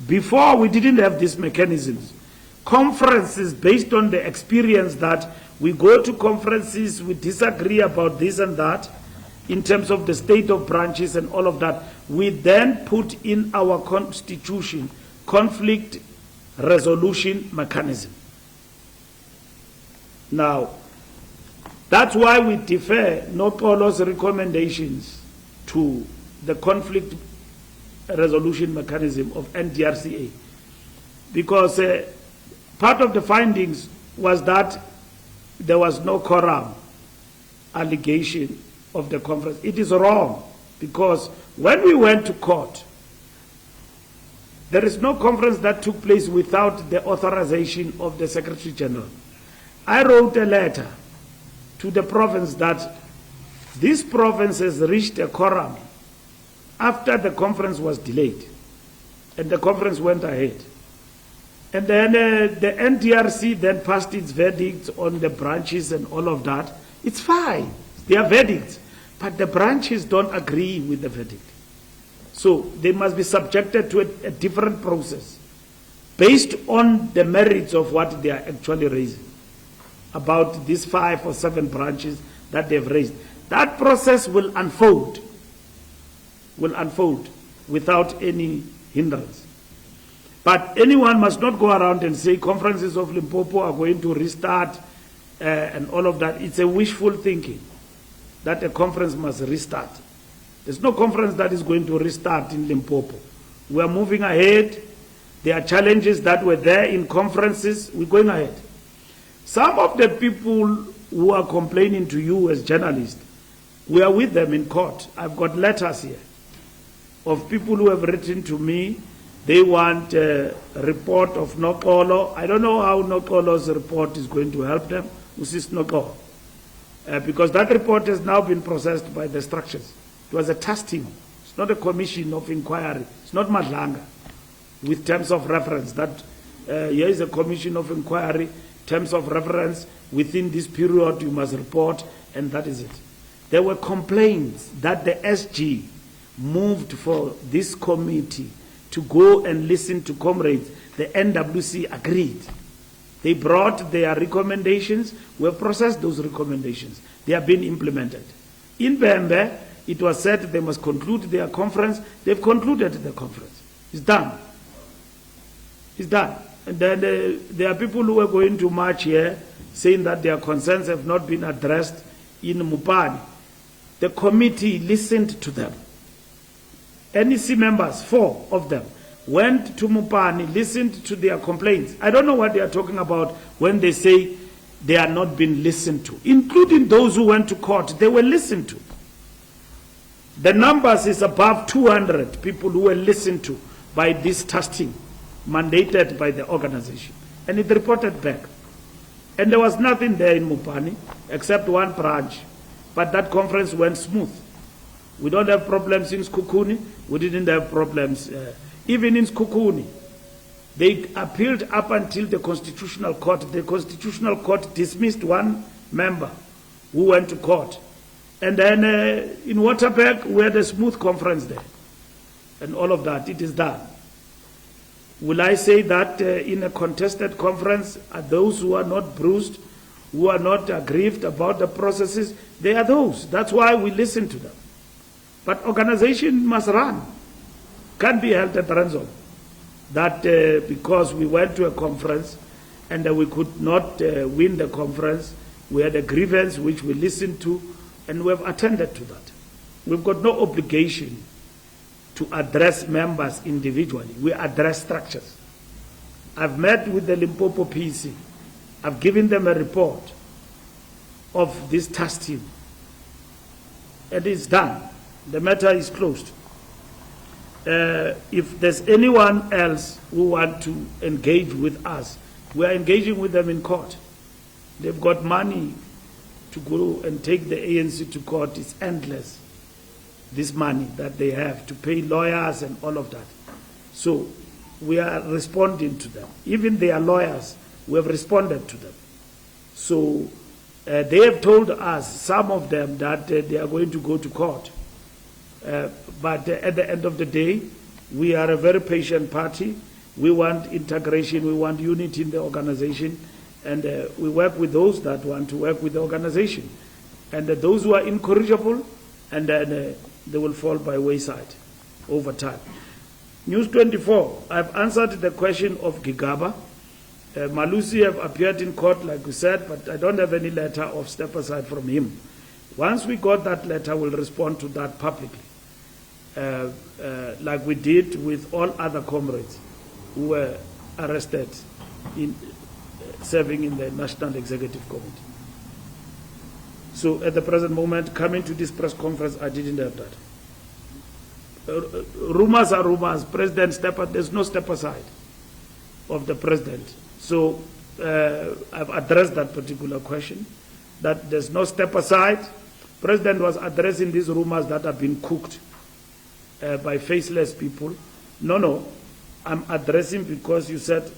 Before, we didn't have these mechanisms. Conferences, based on the experience that we go to conferences, we disagree about this and that, in terms of the state of branches and all of that, we then put in our constitution conflict resolution mechanism. Now, that's why we defer Nokolo's recommendations to the conflict resolution mechanism of NDRCA, because part of the findings was that there was no quorum allegation of the conference. It is wrong, because when we went to court, there is no conference that took place without the authorization of the Secretary General. I wrote a letter to the province that this province has reached a quorum after the conference was delayed, and the conference went ahead. And then the NDRC then passed its verdicts on the branches and all of that. It's fine, they are verdicts, but the branches don't agree with the verdict. So they must be subjected to a different process based on the merits of what they are actually raising about these 5 or 7 branches that they've raised. That process will unfold without any hindrance. But anyone must not go around and say conferences of Limpopo are going to restart and all of that. It's a wishful thinking that a conference must restart. There's no conference that is going to restart in Limpopo. We are moving ahead. There are challenges that were there in conferences. We're going ahead. Some of the people who are complaining to you as journalists, we are with them in court. I've got letters here of people who have written to me. They want a report of Nokolo. I don't know how Nokolo's report is going to help them. This is Nokolo. Because that report has now been processed by the structures. It was a task team. It's not a commission of inquiry. It's not Madlanga with terms of reference. That here is a commission of inquiry, terms of reference, within this period you must report, and that is it. There were complaints that the SG moved for this committee to go and listen to comrades. The NWC agreed. They brought their recommendations. We have processed those recommendations. They have been implemented. In Bembe, it was said they must conclude their conference. They've concluded the conference. It's done. It's done. And then there are people who are going to march here saying that their concerns have not been addressed in Mupani. The committee listened to them. NEC members, 4 of them, went to Mupani, listened to their complaints. I don't know what they are talking about when they say they are not being listened to. Including those who went to court, they were listened to. The numbers is above 200 people who were listened to by this task team, mandated by the organization. And it reported back. And there was nothing there in Mupani except one branch. But that conference went smooth. We don't have problems in Skukuni. We didn't have problems. Even in Skukuni, they appealed up until the Constitutional Court. The Constitutional Court dismissed one member who went to court. And then in Waterberg, we had a smooth conference there. And all of that, it is done. Will I say that in a contested conference, are those who are not bruised, who are not aggrieved about the processes, they are those. That's why we listen to them. But organization must run. Can't be held at ransom. That because we went to a conference and we could not win the conference, we had a grievance which we listened to, and we have attended to that. We've got no obligation to address members individually. We address structures. I've met with the Limpopo PC. I've given them a report of this task team. It is done. The matter is closed. If there's anyone else who want to engage with us, we are engaging with them in court. They've got money to go and take the ANC to court. It's endless, this money that they have to pay lawyers and all of that. So we are responding to them. Even their lawyers, we have responded to them. So they have told us, some of them, that they are going to go to court. But at the end of the day, we are a very patient party. We want integration, we want unity in the organization, and we work with those that want to work with the organization. And those who are incorrigible, and then they will fall by wayside over time. News 24, I've answered the question of Gigaba. Malusi have appeared in court, like we said, but I don't have any letter of step aside from him. Once we got that letter, we'll respond to that publicly, like we did with all other comrades who were arrested in serving in the National Executive Committee. So at the present moment, coming to this press conference, I didn't have that. Rumors are rumors. President step aside. There's no step aside of the president. So I've addressed that particular question, that there's no step aside. President was addressing these rumors that have been cooked by faceless people. No, I'm addressing because you said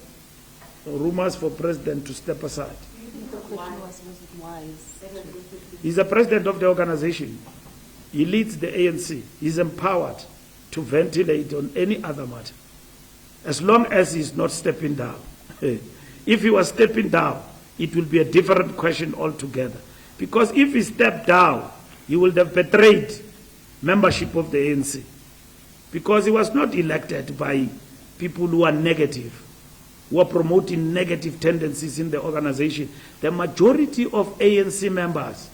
rumors for president to step aside. He's the president of the organization. He leads the ANC. He's empowered to ventilate on any other matter, as long as he's not stepping down. If he was stepping down, it will be a different question altogether. Because if he stepped down, he would have betrayed membership of the ANC. Because he was not elected by people who are negative, who are promoting negative tendencies in the organization. The majority of ANC members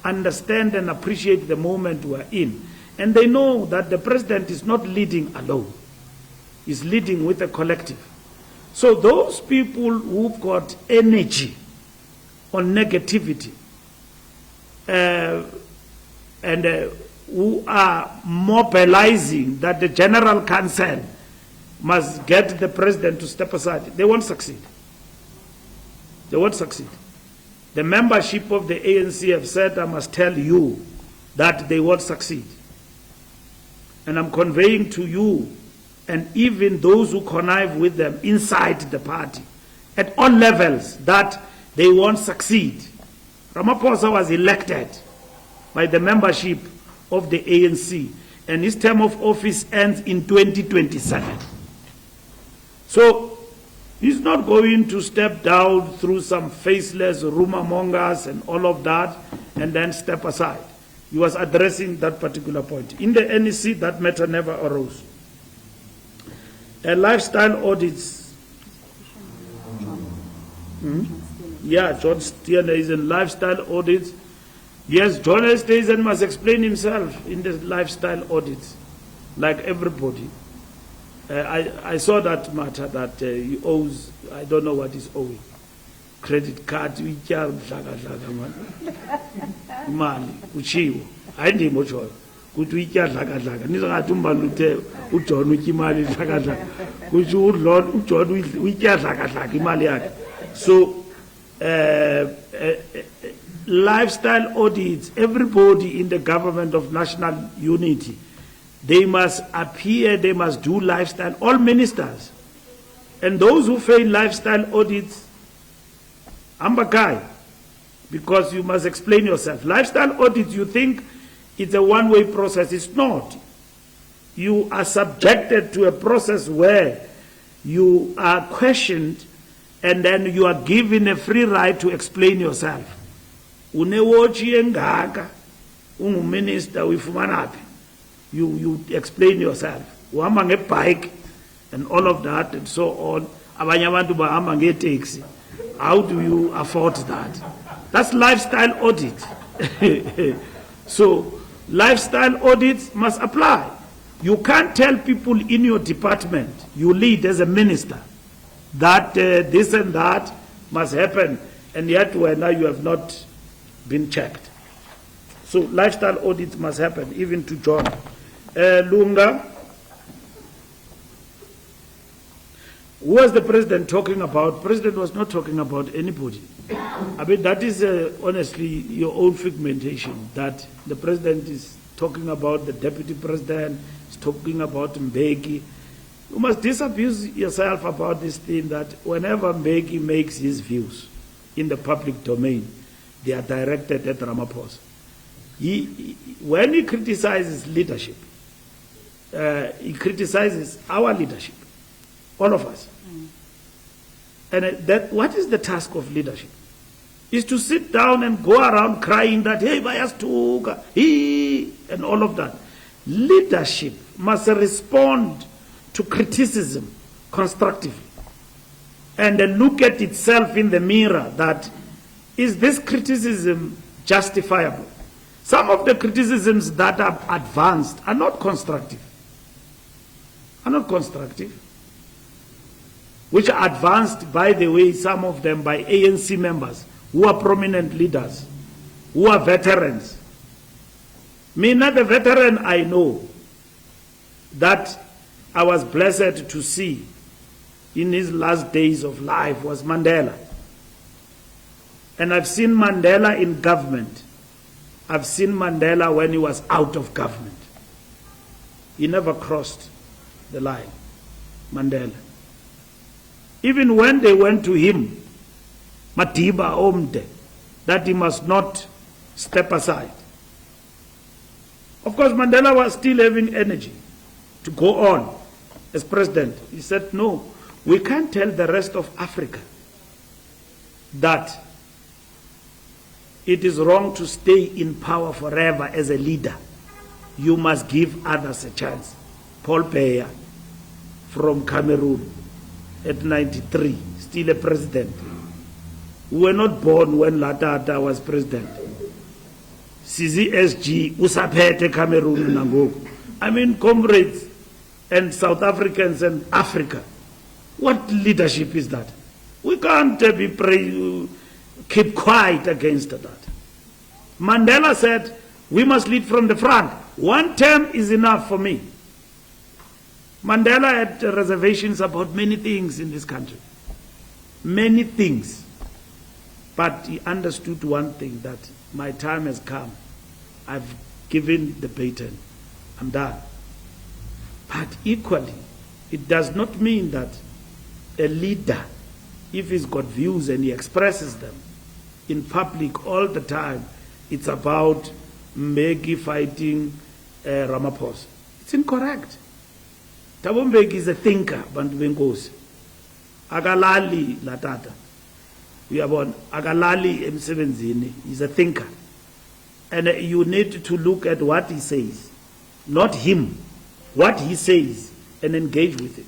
understand and appreciate the moment we are in. And they know that the president is not leading alone. He's leading with a collective. So those people who've got energy on negativity and who are mobilizing that the general council must get the president to step aside, they won't succeed. They won't succeed. The membership of the ANC have said, I must tell you, that they won't succeed. And I'm conveying to you, and even those who connive with them inside the party, at all levels, that they won't succeed. Ramaphosa was elected by the membership of the ANC, and his term of office ends in 2027. So he's not going to step down through some faceless rumor mongers and all of that and then step aside. He was addressing that particular point. In the NEC, that matter never arose. Lifestyle audits. Yeah, John Steele is in lifestyle audits. Yes, John Steele must explain himself in the lifestyle audits, like everybody. I saw that matter that he owes, I don't know what he's owing. Credit card, mali, uchiwo. Ayindimo choyo. Kuthi uyityadlakadlaka. Nizongathi umbali uthe uJohn utya imali dlakadlaka. Kuthi uJohn uyityadlakadlaka imali yakhe. So lifestyle audits, everybody in the government of national unity, they must appear, they must do lifestyle, all ministers. And those who fail lifestyle audits, Ambakai, because you must explain yourself. Lifestyle audit, you think it's a one-way process. It's not. You are subjected to a process where you are questioned and then you are given a free right to explain yourself. Unewochi engaka, minister uyifumanapi. You explain yourself. Uhamba ngebike and all of that and so on. Abanye abantu bahamba ngeTaxi. How do you afford that? That's lifestyle audit. So lifestyle audits must apply. You can't tell people in your department, you lead as a minister, that this and that must happen, and yet now you have not been checked. So lifestyle audits must happen, even to John. Lunga, who was the president talking about? President was not talking about anybody. I mean, that is honestly your own figmentation, that the president is talking about the deputy president, is talking about Mbeki. You must disabuse yourself about this thing that whenever Mbeki makes his views in the public domain, they are directed at Ramaphosa. When he criticizes leadership, he criticizes our leadership, all of us. And what is the task of leadership? Is to sit down and go around crying that, hey, Bayastuka, he, and all of that. Leadership must respond to criticism constructively and then look at itself in the mirror that, is this criticism justifiable? Some of the criticisms that are advanced are not constructive. Which are advanced, by the way, some of them by ANC members who are prominent leaders, who are veterans. Me, not the veteran I know that I was blessed to see in his last days of life was Mandela. And I've seen Mandela in government. I've seen Mandela when he was out of government. He never crossed the line, Mandela. Even when they went to him, Matiba Omde, that he must not step aside. Of course, Mandela was still having energy to go on as president. He said, no, we can't tell the rest of Africa that it is wrong to stay in power forever as a leader. You must give others a chance. Paul Peya from Cameroon at 93, still a president. We were not born when Latata was president. CZSG, Usapete, Cameroon, Nangoku. I mean, comrades and South Africans and Africa. What leadership is that? We can't keep quiet against that. Mandela said, we must lead from the front. One term is enough for me. Mandela had reservations about many things in this country. Many things. But he understood one thing, that my time has come. I've given the baton. I'm done. But equally, it does not mean that a leader, if he's got views and he expresses them in public all the time, it's about Mbeki fighting Ramaphosa. It's incorrect. Thabo Mbeki is a thinker, bantu benkosi. Akalali latata. Uyabona, akalali emsebenzini. He's a thinker. And you need to look at what he says, not him. What he says, and engage with it.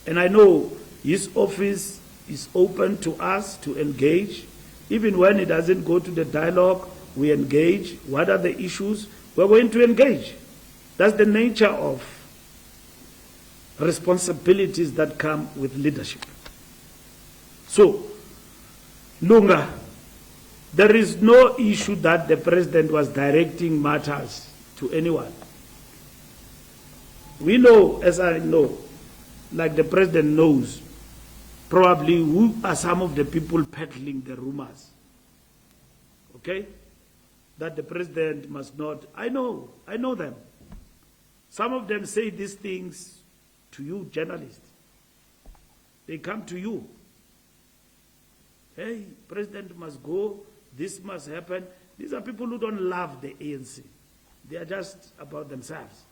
And I know his office is open to us to engage. Even when it doesn't go to the dialogue, we engage. What are the issues? We're going to engage. That's the nature of responsibilities that come with leadership. So, Lunga, there is no issue that the president was directing matters to anyone. We know, as I know, like the president knows, probably who are some of the people peddling the rumors. Okay? That the president must not. I know them. Some of them say these things to you, journalists. They come to you. hey, president must go, this must happen. These are people who don't love the ANC. They are just about themselves.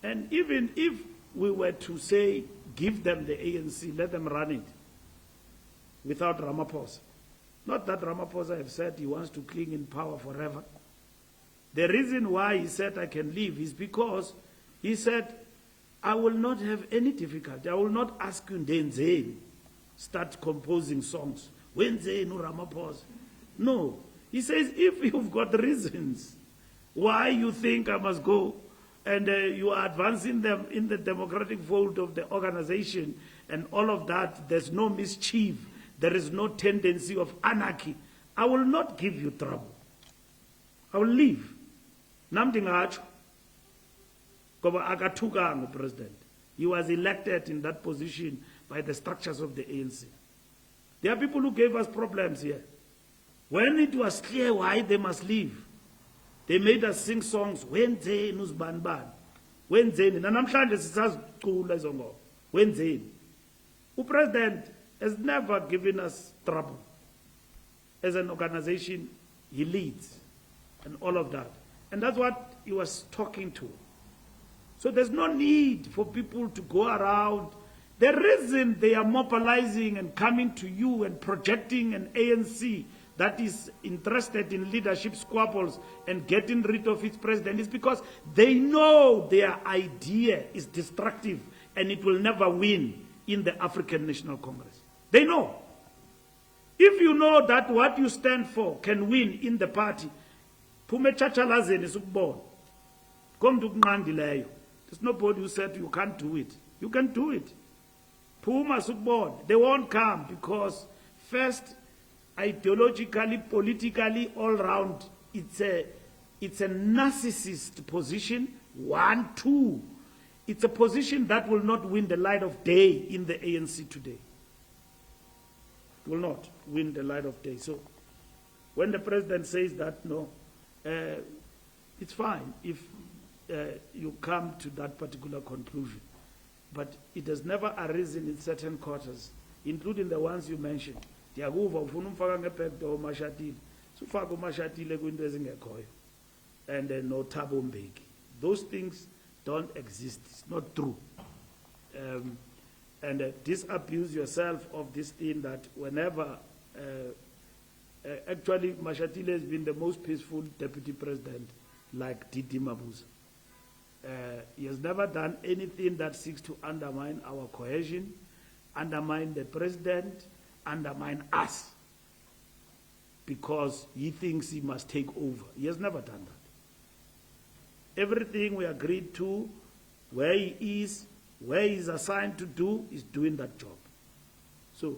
And even if we were to say, give them the ANC, let them run it, without Ramaphosa. Not that Ramaphosa have said he wants to cling in power forever. The reason why he said I can leave is because he said, I will not have any difficulty. I will not ask you Ndenzeni, start composing songs. Wenzeni Ramaphosa. No. He says, if you've got reasons why you think I must go, and you are advancing them in the democratic fold of the organization, and all of that, there's no mischief, there is no tendency of anarchy, I will not give you trouble. I will leave. Namdi ngacho. Ngoba akathukanga upresident. He was elected in that position by the structures of the ANC. There are people who gave us problems here. When it was clear why they must leave, they made us sing songs, wenzeni uzibanibani, wenzeni, nanamhlanje sisazicula izo ngoma, wenzeni. Upresident has never given us trouble. As an organization, he leads, and all of that. And that's what he was talking to. So there's no need for people to go around. The reason they are mobilizing and coming to you and projecting an ANC that is interested in leadership squabbles and getting rid of its president is because they know their idea is destructive and it will never win in the African National Congress. They know. If you know that what you stand for can win in the party, there's nobody who said you can't do it. You can do it. They won't come because first, ideologically, politically, all round, it's a narcissist position. 1, 2, it's a position that will not win the light of day in the ANC today. It will not win the light of day. So when the president says that, no, it's fine if you come to that particular conclusion. But it has never arisen in certain quarters, including the ones you mentioned. And no Thabo Mbeki. Those things don't exist. It's not true. And disabuse yourself of this thing that whenever actually Mashatile has been the most peaceful deputy president, like Titi Mabuza. He has never done anything that seeks to undermine our cohesion, undermine the president, undermine us, because he thinks he must take over. He has never done that. Everything we agreed to, where he is, where he is assigned to do, is doing that job. So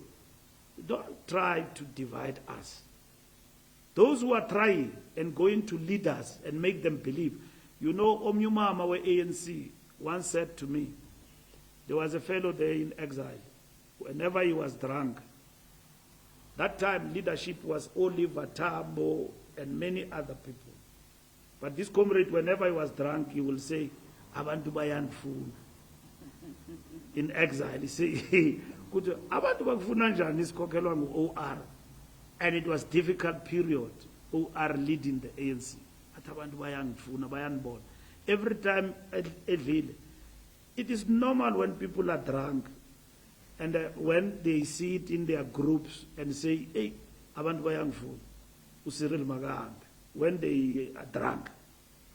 don't try to divide us. Those who are trying and going to lead us and make them believe. You know, Omnyumama, our ANC, once said to me, there was a fellow there in exile. Whenever he was drunk, that time leadership was Oliver Tambo and many other people. But this comrade, whenever he was drunk, he will say, Abantu bayan food. In exile, he say, Abantu bakufuna njani isikhokhelwa ngu-OR. And it was difficult period, OR leading the ANC. Every time it is normal when people are drunk and when they see it in their groups and say, hey, abantu bayangifuna, uCyril Magambe, when they are drunk,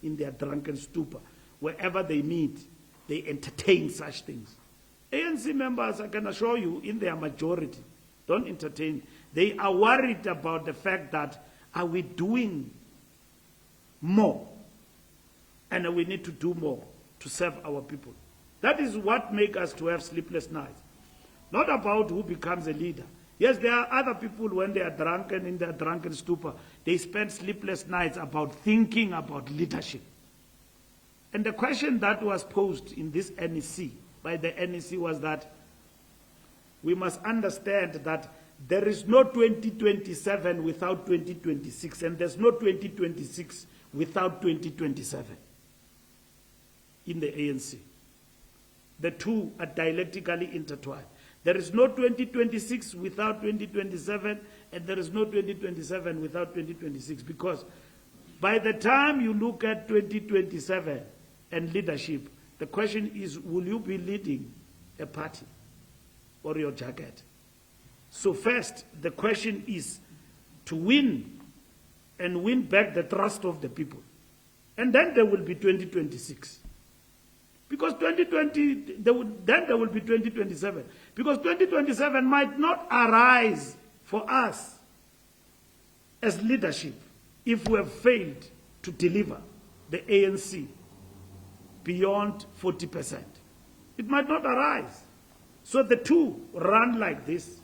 in their drunken stupor, wherever they meet, they entertain such things. ANC members, I can assure you, in their majority, don't entertain. They are worried about the fact that, are we doing more, and we need to do more to serve our people. That is what makes us to have sleepless nights. Not about who becomes a leader. Yes, there are other people when they are drunken, in their drunken stupor, they spend sleepless nights about thinking about leadership. And the question that was posed in this NEC, by the NEC, was that we must understand that there is no 2027 without 2026, and there's no 2026 without 2027 in the ANC. The two are dialectically intertwined. There is no 2026 without 2027, and there is no 2027 without 2026, because by the time you look at 2027 and leadership, the question is, will you be leading a party or your jacket? So first, the question is to win and win back the trust of the people. And then there will be 2026. Because 2020, then there will be 2027. Because 2027 might not arise for us as leadership if we have failed to deliver the ANC beyond 40%. It might not arise. So the two run like this.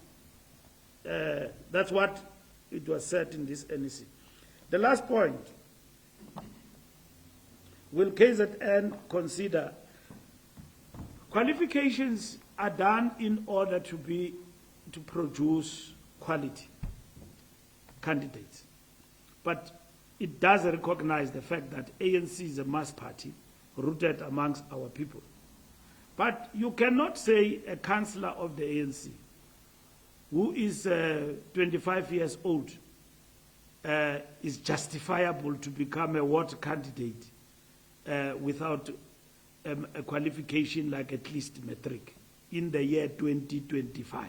That's what it was said in this NEC. The last point, will KZN consider qualifications are done in order to produce quality candidates. But it does recognize the fact that ANC is a mass party rooted amongst our people. But you cannot say a councillor of the ANC who is 25 years old is justifiable to become a ward candidate without a qualification like at least matric in the year 2025.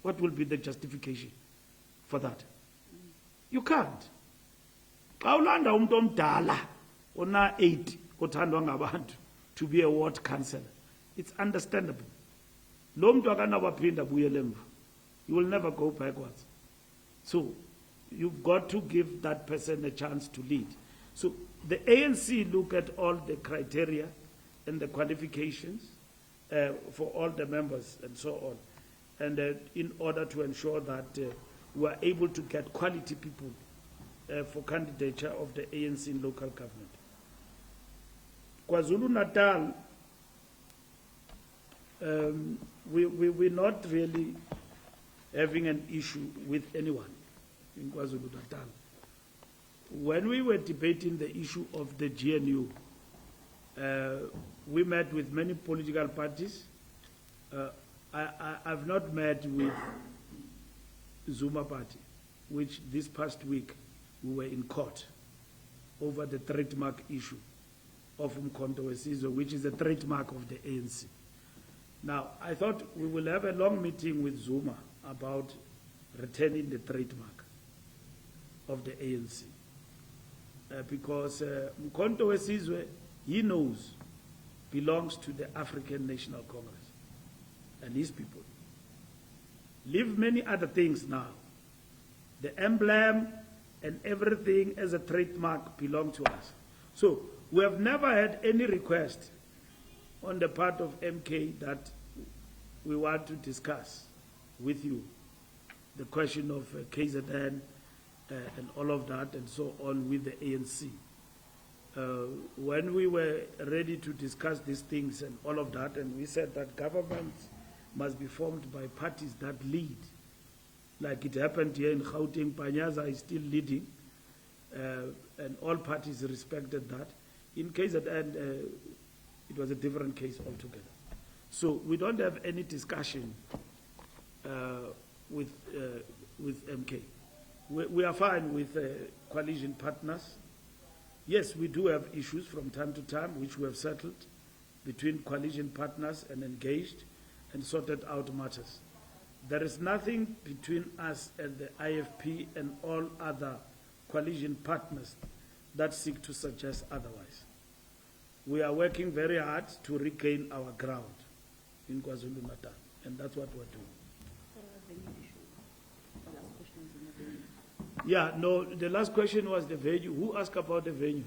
What will be the justification for that? You can't. Xa ulanda umuntu omdala ona 80 othandwa ngabantu to be a ward councillor, it's understandable. Lo muntu akanawaphinda buyele emva. You will never go backwards. So you've got to give that person a chance to lead. So the ANC look at all the criteria and the qualifications for all the members and so on, and in order to ensure that we are able to get quality people for candidature of the ANC in local government. KwaZulu-Natal, we're not really having an issue with anyone in KwaZulu-Natal. When we were debating the issue of the GNU, we met with many political parties. I've not met with Zuma Party, which this past week we were in court over the trademark issue of Umkhonto weSizwe, which is a trademark of the ANC. Now, I thought we will have a long meeting with Zuma about returning the trademark of the ANC. Because Umkhonto weSizwe, he knows, belongs to the African National Congress and his people. Leave many other things now. The emblem and everything as a trademark belong to us. So we have never had any request on the part of MK that we want to discuss with you the question of KZN and all of that and so on with the ANC. When we were ready to discuss these things and all of that, and we said that government must be formed by parties that lead. Like it happened here in Gauteng, Panyaza is still leading, and all parties respected that. In KZN, it was a different case altogether. So we don't have any discussion with MK. We are fine with coalition partners. Yes, we do have issues from time to time, which we have settled between coalition partners and engaged and sorted out matters. There is nothing between us and the IFP and all other coalition partners that seek to suggest otherwise. We are working very hard to regain our ground in KwaZulu-Natal, and that's what we're doing. Yeah, no, the last question was the venue. Who asked about the venue?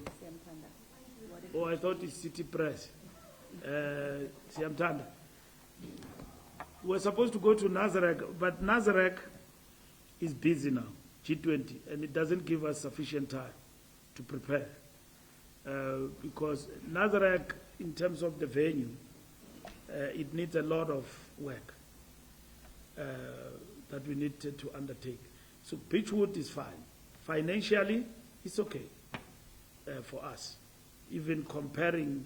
Oh, I thought it's City Press. Siamtanda. We're supposed to go to Nazareth, but Nazareth is busy now, G20, and it doesn't give us sufficient time to prepare. Because Nazareth, in terms of the venue, it needs a lot of work that we need to undertake. So Beechwood is fine. Financially, it's okay for us. Even comparing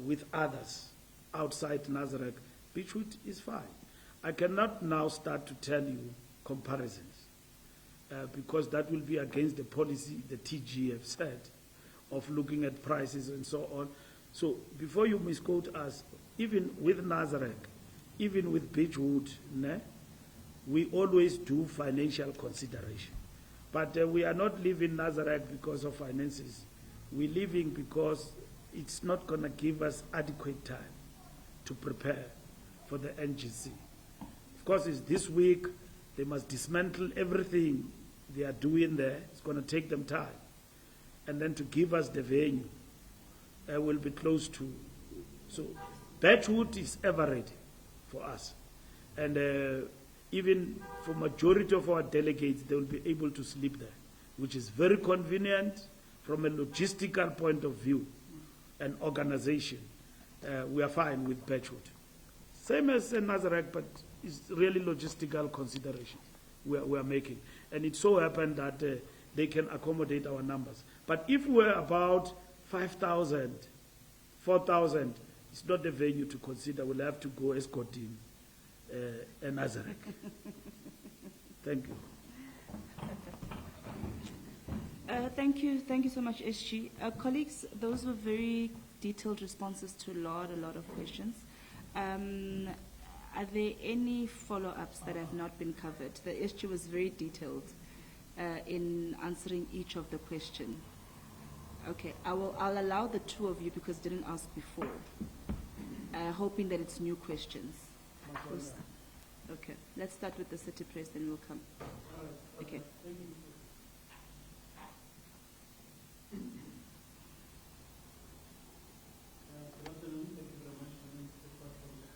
with others outside Nazareth, Beechwood is fine. I cannot now start to tell you comparisons because that will be against the policy the TG have said of looking at prices and so on. So before you misquote us, even with Nazareth, even with Beechwood, we always do financial consideration. But we are not leaving Nazareth because of finances. We're leaving because it's not going to give us adequate time to prepare for the NGC. Of course, it's this week. They must dismantle everything they are doing there. It's going to take them time. And then to give us the venue, will be close to. So Beechwood is ever ready for us. And even for majority of our delegates, they will be able to sleep there, which is very convenient from a logistical point of view and organization. We are fine with Beechwood. Same as Nazareth, but it's really logistical consideration we are making. And it so happened that they can accommodate our numbers. But if we're about 5,000, 4,000, it's not the venue to consider. We'll have to go escorting Nazareth. Thank you. Thank you so much, SG. Colleagues, those were very detailed responses to a lot of questions. Are there any follow-ups that have not been covered? The SG was very detailed in answering each of the questions. Okay, I'll allow the two of you because I didn't ask before, hoping that it's new questions. Okay, let's start with the city press, then we'll come. Okay. Good afternoon. Thank you very much for being part of the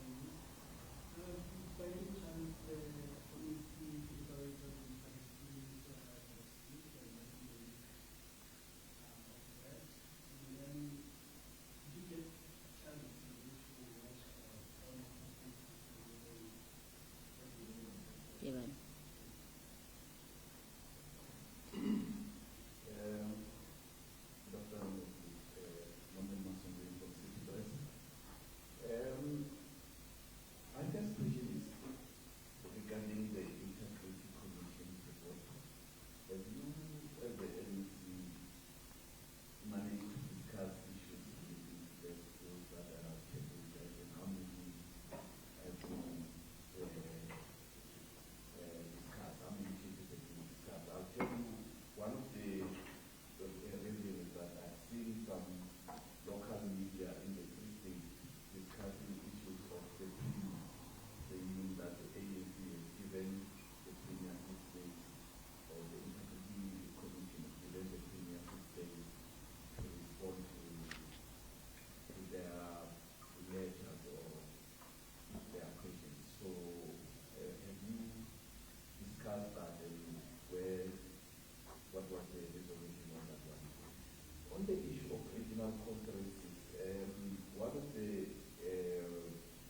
news. By any chance, the committee deliberated in Palestine and then did you get a chance to watch I guess question is regarding the Integrity Commission report. Have you, as the NEC, managed to discuss issues relating to those that are tabled and how many have been discussed, how many cases have been discussed? I'll tell you, one of the reasons is that I've seen some local media in the Free State discussing issues of the premium, saying that the ANC has given the premium 6 days, or the Integrity Commission has given the premium 6 days to respond to their letters or their questions. So have you discussed that and what was the resolution on that one? On the issue of regional conferences, one of the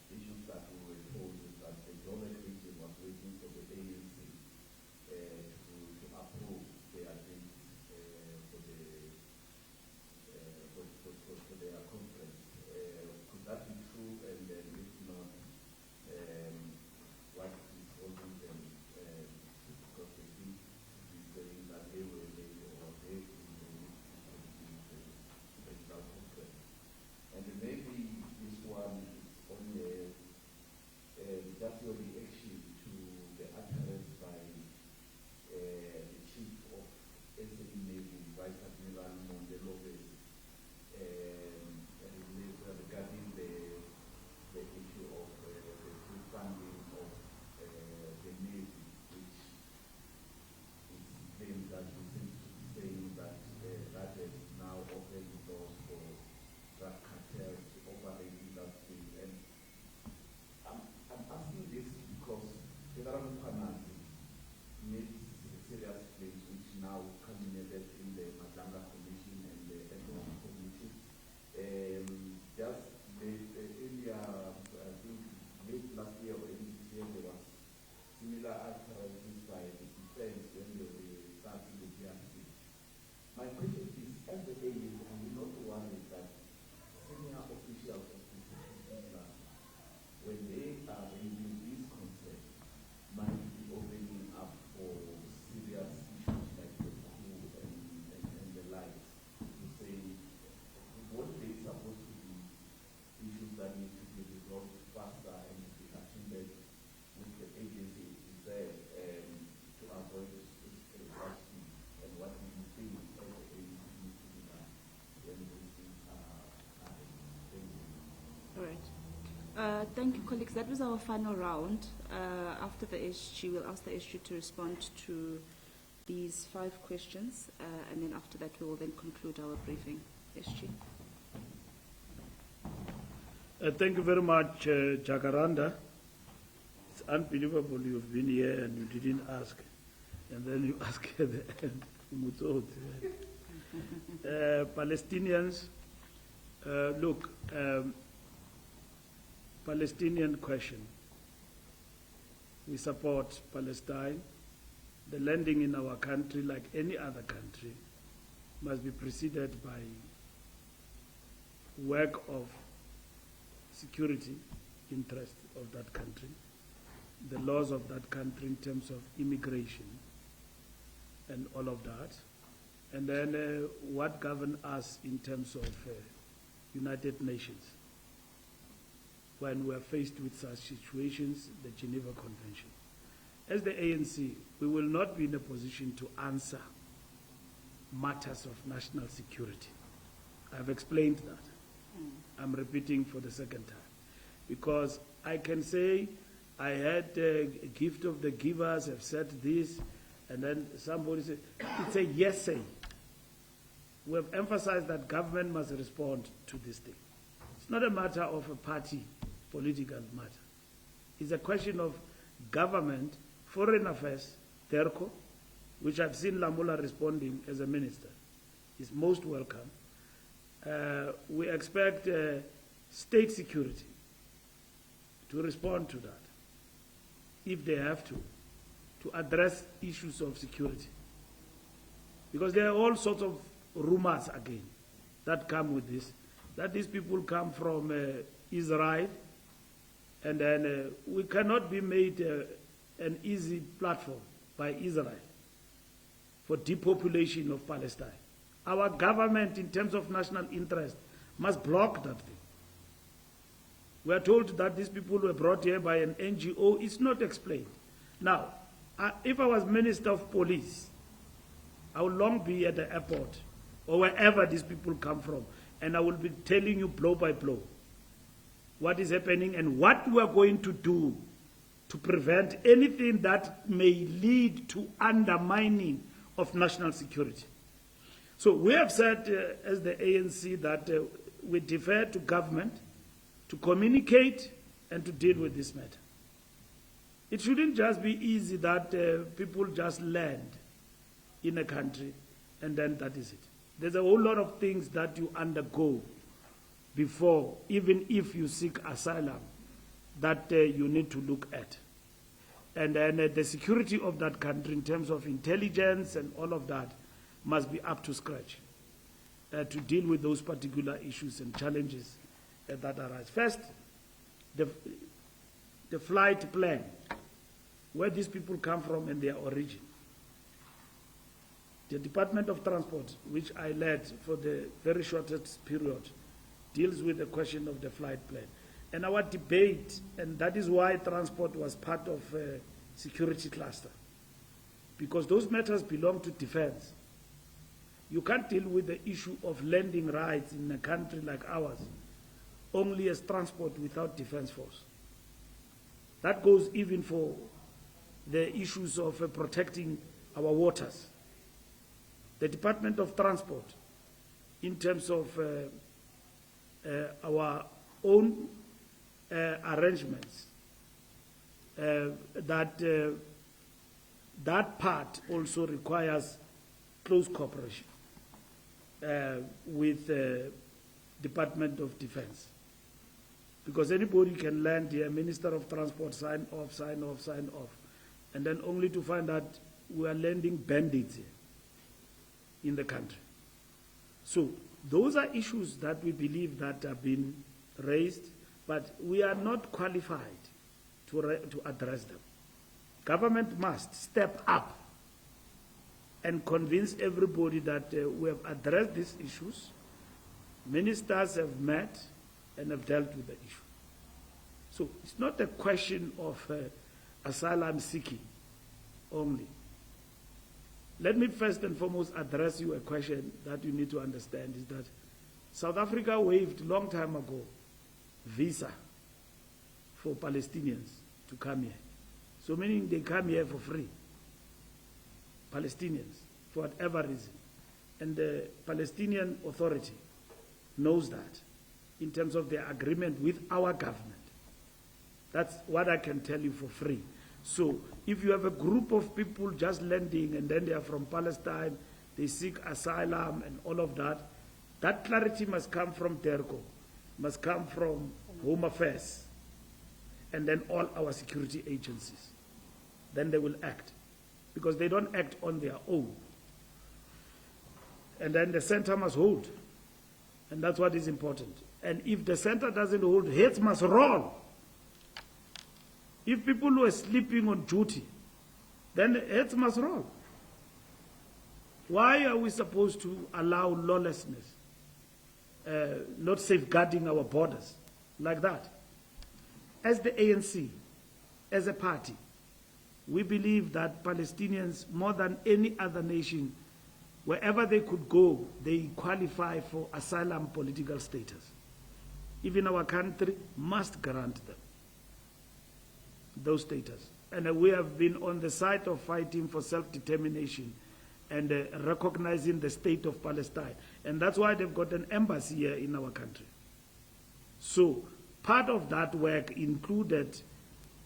issues that we were told is that the Joburg region was waiting for the ANC to approve their dates for their conference. Could that be true? And if not, what is holding them? Because they seem to be saying that they were late or they regional conference. Thank you, colleagues. That was our final round. After the SG, we'll ask the SG to respond to these 5 questions, and then after that, we will then conclude our briefing. SG. Thank you very much, Jacaranda. It's unbelievable you've been here and you didn't ask, and then you ask at the end. Palestinians, look, Palestinian question. We support Palestine. The landing in our country, like any other country, must be preceded by work of security interest of that country, the laws of that country in terms of immigration and all of that, and then what governs us in terms of United Nations when we are faced with such situations, the Geneva Convention. As the ANC, we will not be in a position to answer matters of national security. I've explained that. I'm repeating for the second time. Because I can say I had a gift of the givers, have said this, and then somebody said, it's a yes say. We have emphasized that government must respond to this thing. It's not a matter of a party, political matter. It's a question of government, foreign affairs, TERCO, which I've seen Lamula responding as a minister, is most welcome. We expect state security to respond to that, if they have to address issues of security. Because there are all sorts of rumors again that come with this, that these people come from Israel, and then we cannot be made an easy platform by Israel for depopulation of Palestine. Our government, in terms of national interest, must block that thing. We are told that these people were brought here by an NGO. It's not explained. Now, if I was Minister of Police, I would long be at the airport or wherever these people come from, and I will be telling you blow by blow what is happening and what we are going to do to prevent anything that may lead to undermining of national security. So we have said as the ANC that we defer to government to communicate and to deal with this matter. It shouldn't just be easy that people just land in a country and then that is it. There's a whole lot of things that you undergo before, even if you seek asylum, that you need to look at. And then the security of that country in terms of intelligence and all of that must be up to scratch to deal with those particular issues and challenges that arise. First, the flight plan, where these people come from and their origin. The Department of Transport, which I led for the very shortest period, deals with the question of the flight plan. And our debate, and that is why transport was part of a security cluster, because those matters belong to defense. You can't deal with the issue of landing rights in a country like ours only as transport without defense force. That goes even for the issues of protecting our waters. The Department of Transport, in terms of our own arrangements, that part also requires close cooperation with the Department of Defense. Because anybody can land here, Minister of Transport, sign off, and then only to find out we are landing bandits here in the country. So those are issues that we believe that have been raised, but we are not qualified to address them. Government must step up and convince everybody that we have addressed these issues. Ministers have met and have dealt with the issue. So it's not a question of asylum seeking only. Let me first and foremost address you a question that you need to understand, is that South Africa waived long time ago visa for Palestinians to come here. So meaning they come here for free. Palestinians, for whatever reason. And the Palestinian Authority knows that in terms of their agreement with our government. That's what I can tell you for free. So if you have a group of people just landing and then they are from Palestine, they seek asylum and all of that, that clarity must come from DERCO, must come from Home Affairs, and then all our security agencies. Then they will act, because they don't act on their own. And then the center must hold, and that's what is important. And if the center doesn't hold, heads must roll. If people were sleeping on duty, then heads must roll. Why are we supposed to allow lawlessness, not safeguarding our borders like that? As the ANC, as a party, we believe that Palestinians, more than any other nation, wherever they could go, they qualify for asylum political status. Even our country must grant them those status. And we have been on the side of fighting for self-determination and recognizing the state of Palestine. And that's why they've got an embassy here in our country. So part of that work included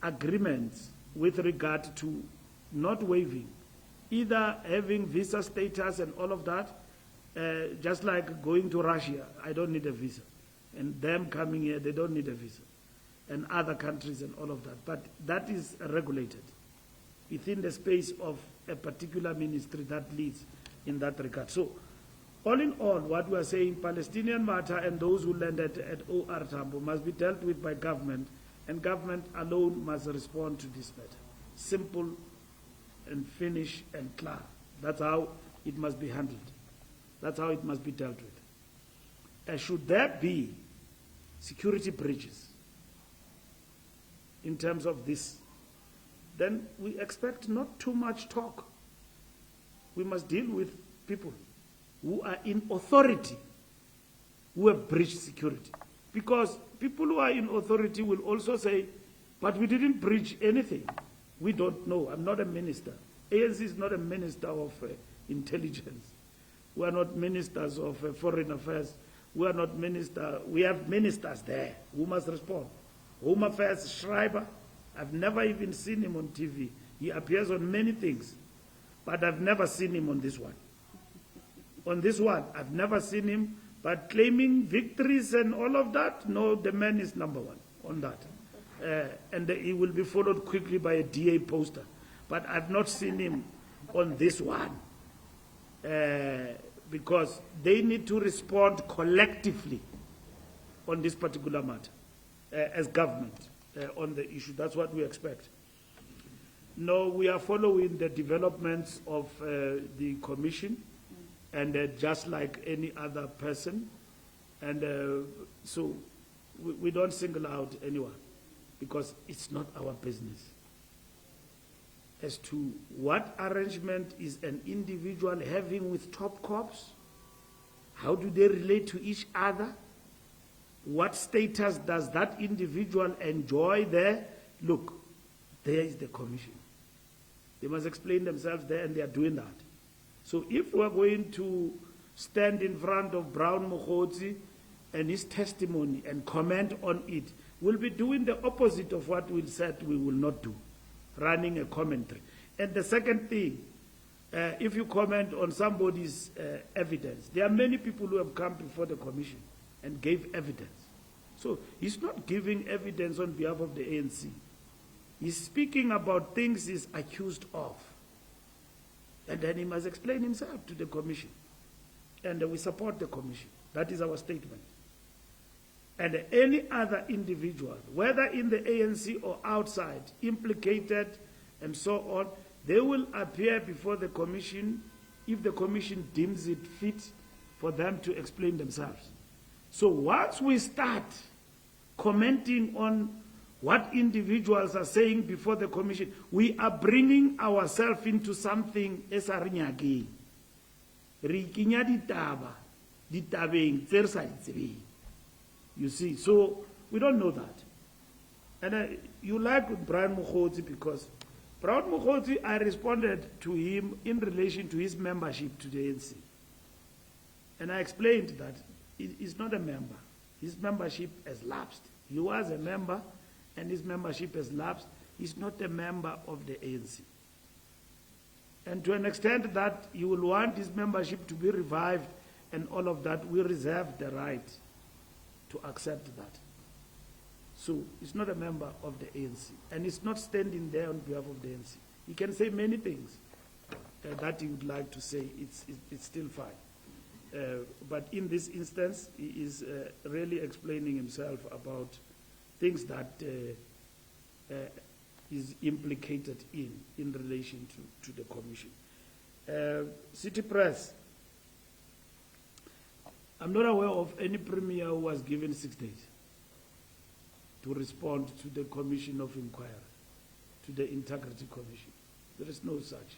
agreements with regard to not waiving, either having visa status and all of that, just like going to Russia, I don't need a visa. And them coming here, they don't need a visa. And other countries and all of that. But that is regulated within the space of a particular ministry that leads in that regard. So, all in all, what we are saying, Palestinian matter and those who landed at OR Tambo must be dealt with by government, and government alone must respond to this matter. Simple and finish and clear. That's how it must be handled. That's how it must be dealt with. Should there be security breaches in terms of this, then we expect not too much talk. We must deal with people who are in authority, who have breached security. Because people who are in authority will also say, but we didn't breach anything. We don't know. I'm not a minister. ANC is not a minister of intelligence. We are not ministers of foreign affairs. We are not minister. We have ministers there who must respond. Home Affairs Schreiber, I've never even seen him on TV. He appears on many things, but I've never seen him on this one. On this one, I've never seen him, but claiming victories and all of that, no, the man is number one on that. And he will be followed quickly by a DA poster. But I've not seen him on this one, because they need to respond collectively on this particular matter. As government on the issue. That's what we expect. No, we are following the developments of the commission, and just like any other person, and so we don't single out anyone, because it's not our business. As to what arrangement is an individual having with top cops, how do they relate to each other? What status does that individual enjoy there? Look, there is the commission. They must explain themselves there, and they are doing that. So if we're going to stand in front of Brown Mokgotsi and his testimony and comment on it, we'll be doing the opposite of what we said we will not do, running a commentary. And the second thing, if you comment on somebody's evidence, there are many people who have come before the commission and gave evidence. So he's not giving evidence on behalf of the ANC. He's speaking about things he's accused of. And then he must explain himself to the commission. And we support the commission. That is our statement. And any other individual, whether in the ANC or outside, implicated and so on, they will appear before the commission if the commission deems it fit for them to explain themselves. So once we start commenting on what individuals are saying before the commission, we are bringing ourselves into something esarinyagi. Rikinya ditabeng tse re sa di tsebeng. You see, so we don't know that. And you like with Brian Mokgotsi because Brian Mokgotsi, I responded to him in relation to his membership to the ANC. And I explained that he's not a member. His membership has lapsed. He was a member and his membership has lapsed. He's not a member of the ANC. And to an extent that you will want his membership to be revived and all of that, we reserve the right to accept that. So he's not a member of the ANC, and he's not standing there on behalf of the ANC. He can say many things that he would like to say. It's still fine. But in this instance, he is really explaining himself about things that is implicated in relation to the commission. City Press. I'm not aware of any premier who was given 6 days to respond to the Commission of Inquiry, to the Integrity Commission. There is no such.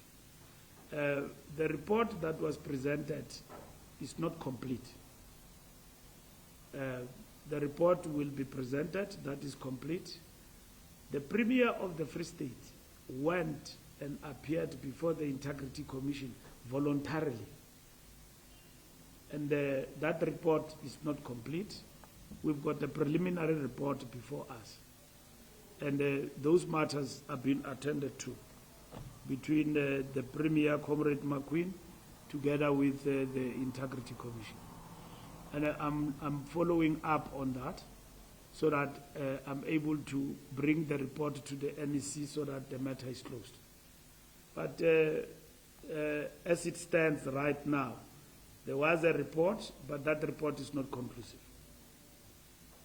The report that was presented is not complete. The report will be presented, that is complete. The Premier of the Free State went and appeared before the Integrity Commission voluntarily. And that report is not complete. We've got a preliminary report before us. And those matters are being attended to between the Premier, Comrade McQueen, together with the Integrity Commission. And I'm following up on that so that I'm able to bring the report to the NEC so that the matter is closed. But as it stands right now, there was a report, but that report is not conclusive.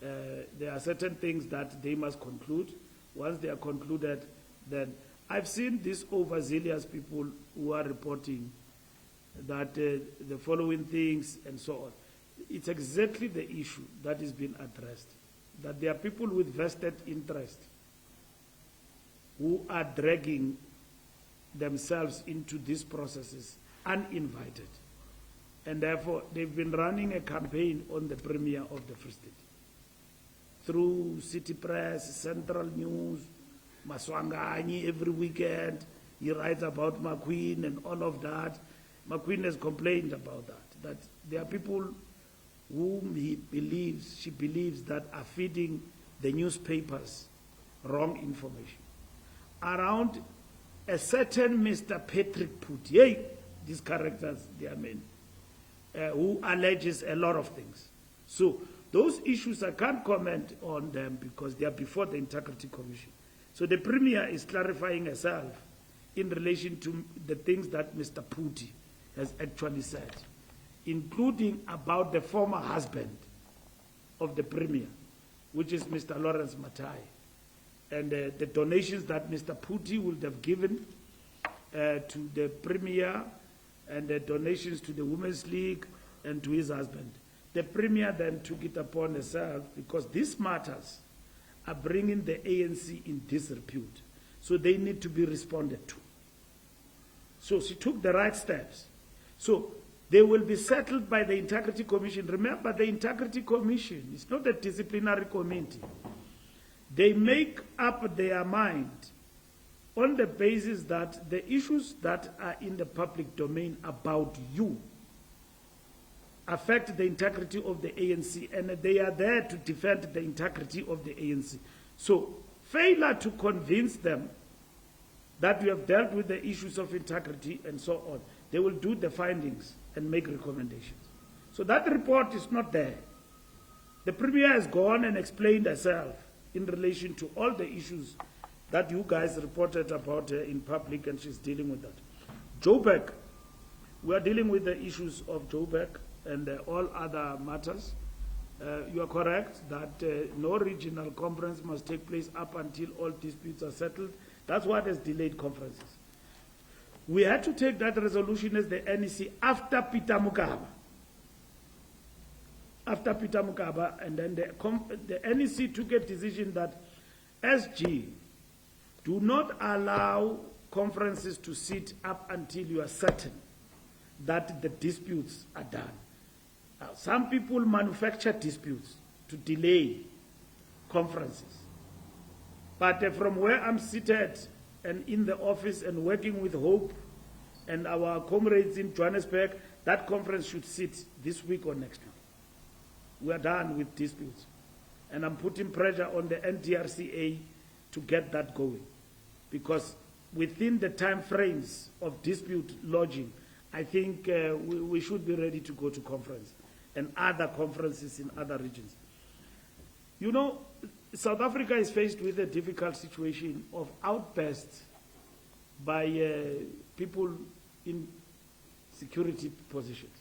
There are certain things that they must conclude. Once they are concluded, then I've seen these overzealous people who are reporting that the following things and so on. It's exactly the issue that is being addressed, that there are people with vested interest who are dragging themselves into these processes uninvited. And therefore, they've been running a campaign on the Premier of the Free State. Through City Press, Central News, Maswanganyi every weekend, he writes about McQueen and all of that. McQueen has complained about that there are people whom she believes that are feeding the newspapers wrong information around a certain Mr. Patrick Putti, these characters, they are men, who alleges a lot of things. So those issues, I can't comment on them because they are before the Integrity Commission. So the Premier is clarifying herself in relation to the things that Mr. Putti has actually said, including about the former husband of the Premier, which is Mr. Lawrence Matai, and the donations that Mr. Putti would have given to the Premier, and the donations to the Women's League and to his husband. The Premier then took it upon herself, because these matters are bringing the ANC in disrepute, so they need to be responded to. So she took the right steps. So they will be settled by the Integrity Commission. Remember, the Integrity Commission is not a disciplinary committee. They make up their mind on the basis that the issues that are in the public domain about you affect the integrity of the ANC, and they are there to defend the integrity of the ANC. So failure to convince them that we have dealt with the issues of integrity and so on, they will do the findings and make recommendations. So that report is not there. The Premier has gone and explained herself in relation to all the issues that you guys reported about in public, and she's dealing with that. Joburg, we are dealing with the issues of Joburg and all other matters. You are correct that no regional conference must take place up until all disputes are settled. That's what has delayed conferences. We had to take that resolution as the NEC after Peter Mokaba. After Peter Mokaba, and then the NEC took a decision that SG, do not allow conferences to sit up until you are certain that the disputes are done. Some people manufacture disputes to delay conferences. But from where I'm seated and in the office and working with Hope and our comrades in Johannesburg, that conference should sit this week or next week. We are done with disputes. And I'm putting pressure on the NDRCA to get that going. Because within the time frames of dispute lodging, I think we should be ready to go to conference and other conferences in other regions. You know, South Africa is faced with a difficult situation of outbursts by people in security positions.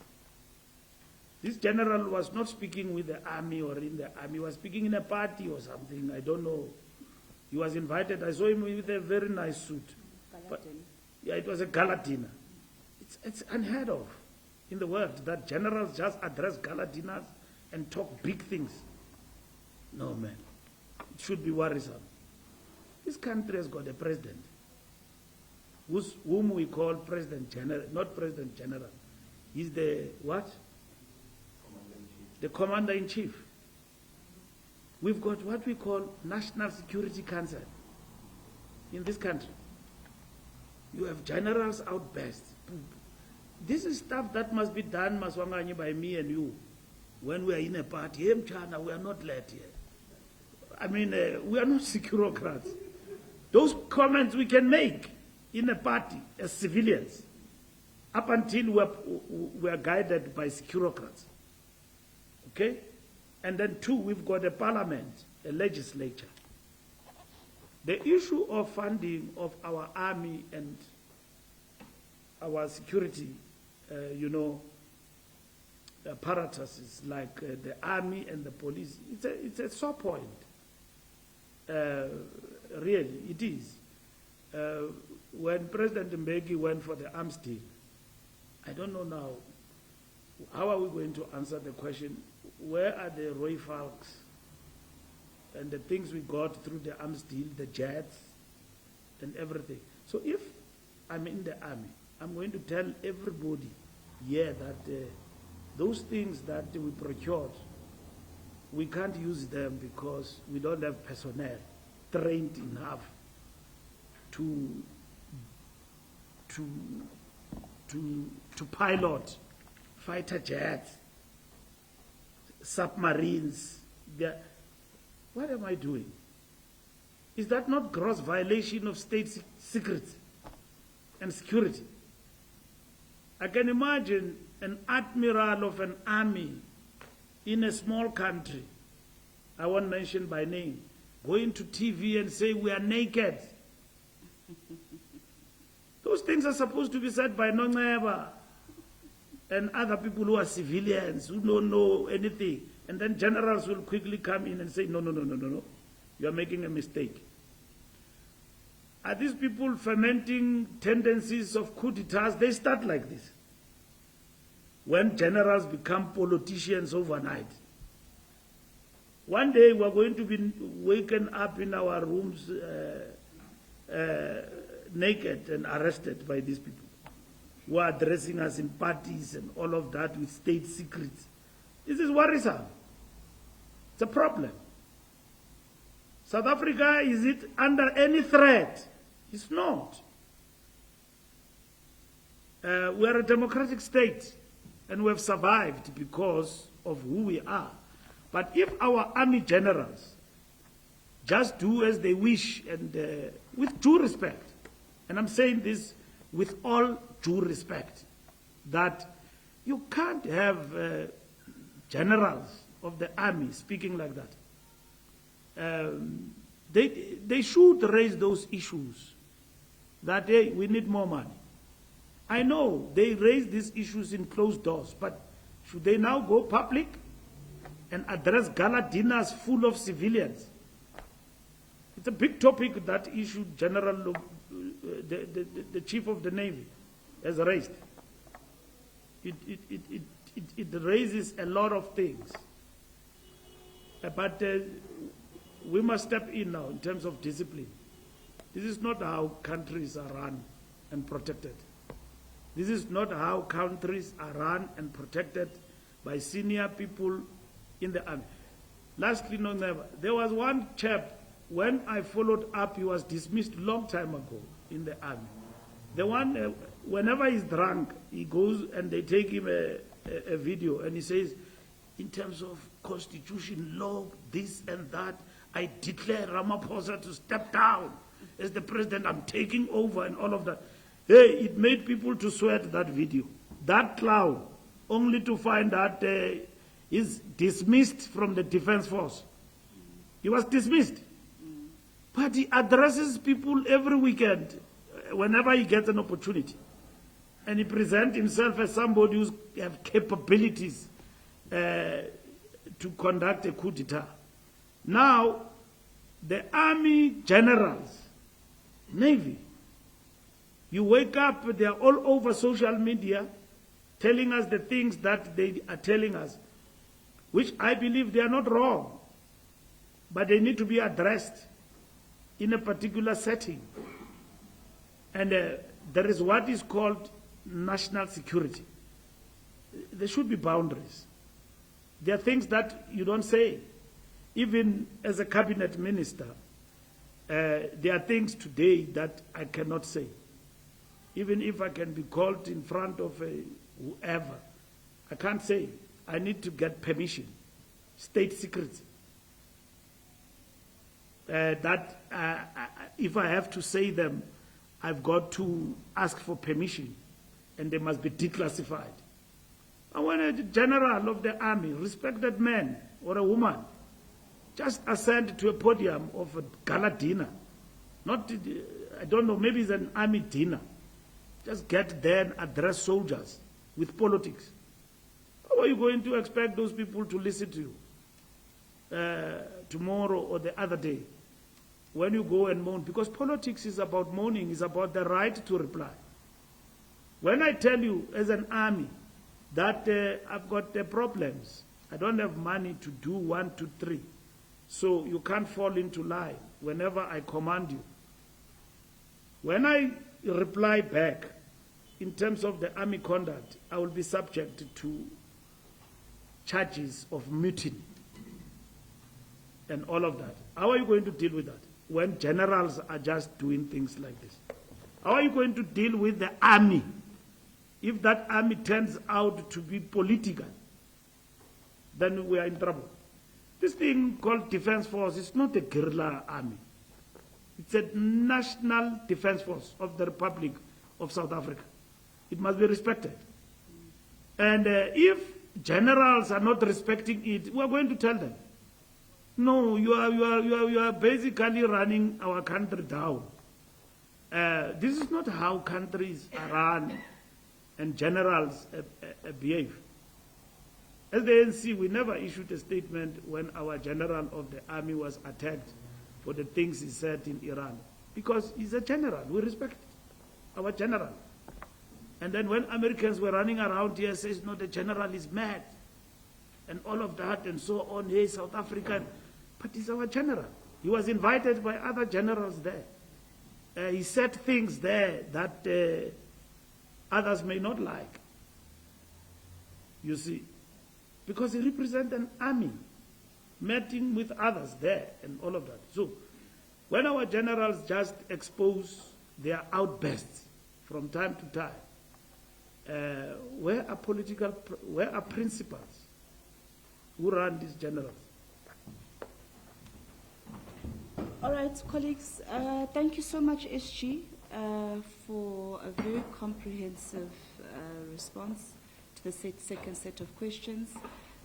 This general was not speaking with the army or in the army, he was speaking in a party or something, I don't know. He was invited, I saw him with a very nice suit. But, yeah, it was a gala dinner. It's unheard of in the world that generals just address gala dinners and talk big things. No, man. It should be worrisome. This country has got a president whom we call President General, not President General. He's the what? The Commander-in-Chief. We've got what we call National Security Council in this country. You have generals outburst. This is stuff that must be done, Maswanganyi, by me and you. When we are in a party, hey, China, we are not led here. I mean, we are not securocrats. Those comments we can make in a party as civilians, up until we are guided by securocrats. Okay? And then two, we've got a parliament, a legislature. The issue of funding of our army and our security, apparatuses like the army and the police, it's a sore point. Really, it is. When President Mbeki went for the arms deal, I don't know now, how are we going to answer the question, where are the Roy Falks and the things we got through the arms deal, the jets and everything? So if I'm in the army, I'm going to tell everybody here that those things that we procured, we can't use them because we don't have personnel trained enough to pilot fighter jets, submarines. What am I doing? Is that not gross violation of state secrets and security? I can imagine an admiral of an army in a small country, I won't mention by name, going to TV and say we are naked. Those things are supposed to be said by Nongeba and other people who are civilians, who don't know anything. And then generals will quickly come in and say, no, you are making a mistake. Are these people fermenting tendencies of coup d'etats? They start like this. When generals become politicians overnight. One day we're going to be waken up in our rooms naked and arrested by these people who are addressing us in parties and all of that with state secrets. This is worrisome. It's a problem. South Africa, is it under any threat? It's not. We are a democratic state and we have survived because of who we are. But if our army generals just do as they wish and with due respect, and I'm saying this with all due respect, that you can't have generals of the army speaking like that. They should raise those issues that, hey, we need more money. I know they raise these issues in closed doors, but should they now go public and address gala dinners full of civilians? It's a big topic that issue General, the Chief of the Navy has raised. It raises a lot of things. But we must step in now in terms of discipline. This is not how countries are run and protected. This is not how countries are run and protected by senior people in the army. Lastly, there was one chap when I followed up, he was dismissed long time ago in the army. The one, whenever he's drunk, he goes and they take him a video and he says, in terms of constitution, law, this and that, I declare Ramaphosa to step down as the president, I'm taking over and all of that. Hey, it made people to sweat that video. That clown, only to find that he's dismissed from the defense force. He was dismissed. But he addresses people every weekend, whenever he gets an opportunity. And he presents himself as somebody who has capabilities to conduct a coup d'etat. Now, the army generals, Navy, you wake up, they are all over social media telling us the things that they are telling us, which I believe they are not wrong, but they need to be addressed in a particular setting. And there is what is called national security. There should be boundaries. There are things that you don't say. Even as a cabinet minister, there are things today that I cannot say. Even if I can be called in front of whoever, I can't say. I need to get permission. State secrets. That if I have to say them, I've got to ask for permission, and they must be declassified. And when a general of the army, respected man or a woman, just ascend to a podium of a gala dinner, not, I don't know, maybe it's an army dinner, just get there and address soldiers with politics. How are you going to expect those people to listen to you tomorrow or the other day when you go and moan? Because politics is about moaning, is about the right to reply. When I tell you as an army that I've got problems, I don't have money to do 1, 2, 3, so you can't fall into lie whenever I command you. When I reply back in terms of the army conduct, I will be subject to charges of mutiny and all of that. How are you going to deal with that when generals are just doing things like this? How are you going to deal with the army if that army turns out to be political? Then we are in trouble. This thing called Defense Force is not a guerrilla army. It's a national defense force of the Republic of South Africa. It must be respected. And if generals are not respecting it, we are going to tell them, no, you are basically running our country down. This is not how countries are run and generals behave. As the ANC, we never issued a statement when our general of the army was attacked for the things he said in Iran. Because he's a general. We respect our general. And then when Americans were running around here, says, no, the general is mad. And all of that and so on. Hey, South African. But he's our general. He was invited by other generals there. He said things there that others may not like. You see. Because he represents an army, meeting with others there and all of that. So, when our generals just expose their outbursts from time to time, where are principals who run these generals? All right, colleagues, thank you so much, SG, for a very comprehensive response to the second set of questions.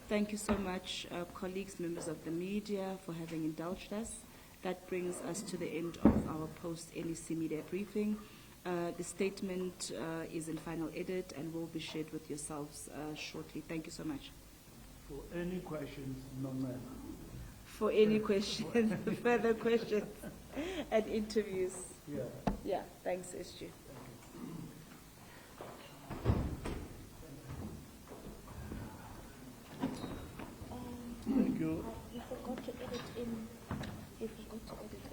Thank you so much, colleagues, members of the media, for having indulged us. That brings us to the end of our post-NEC media briefing. The statement is in final edit and will be shared with yourselves shortly. Thank you so much. For any questions, no matter. For any questions, further questions and interviews. Yeah, thanks, SG. Thank you. We forgot to edit in. We forgot to edit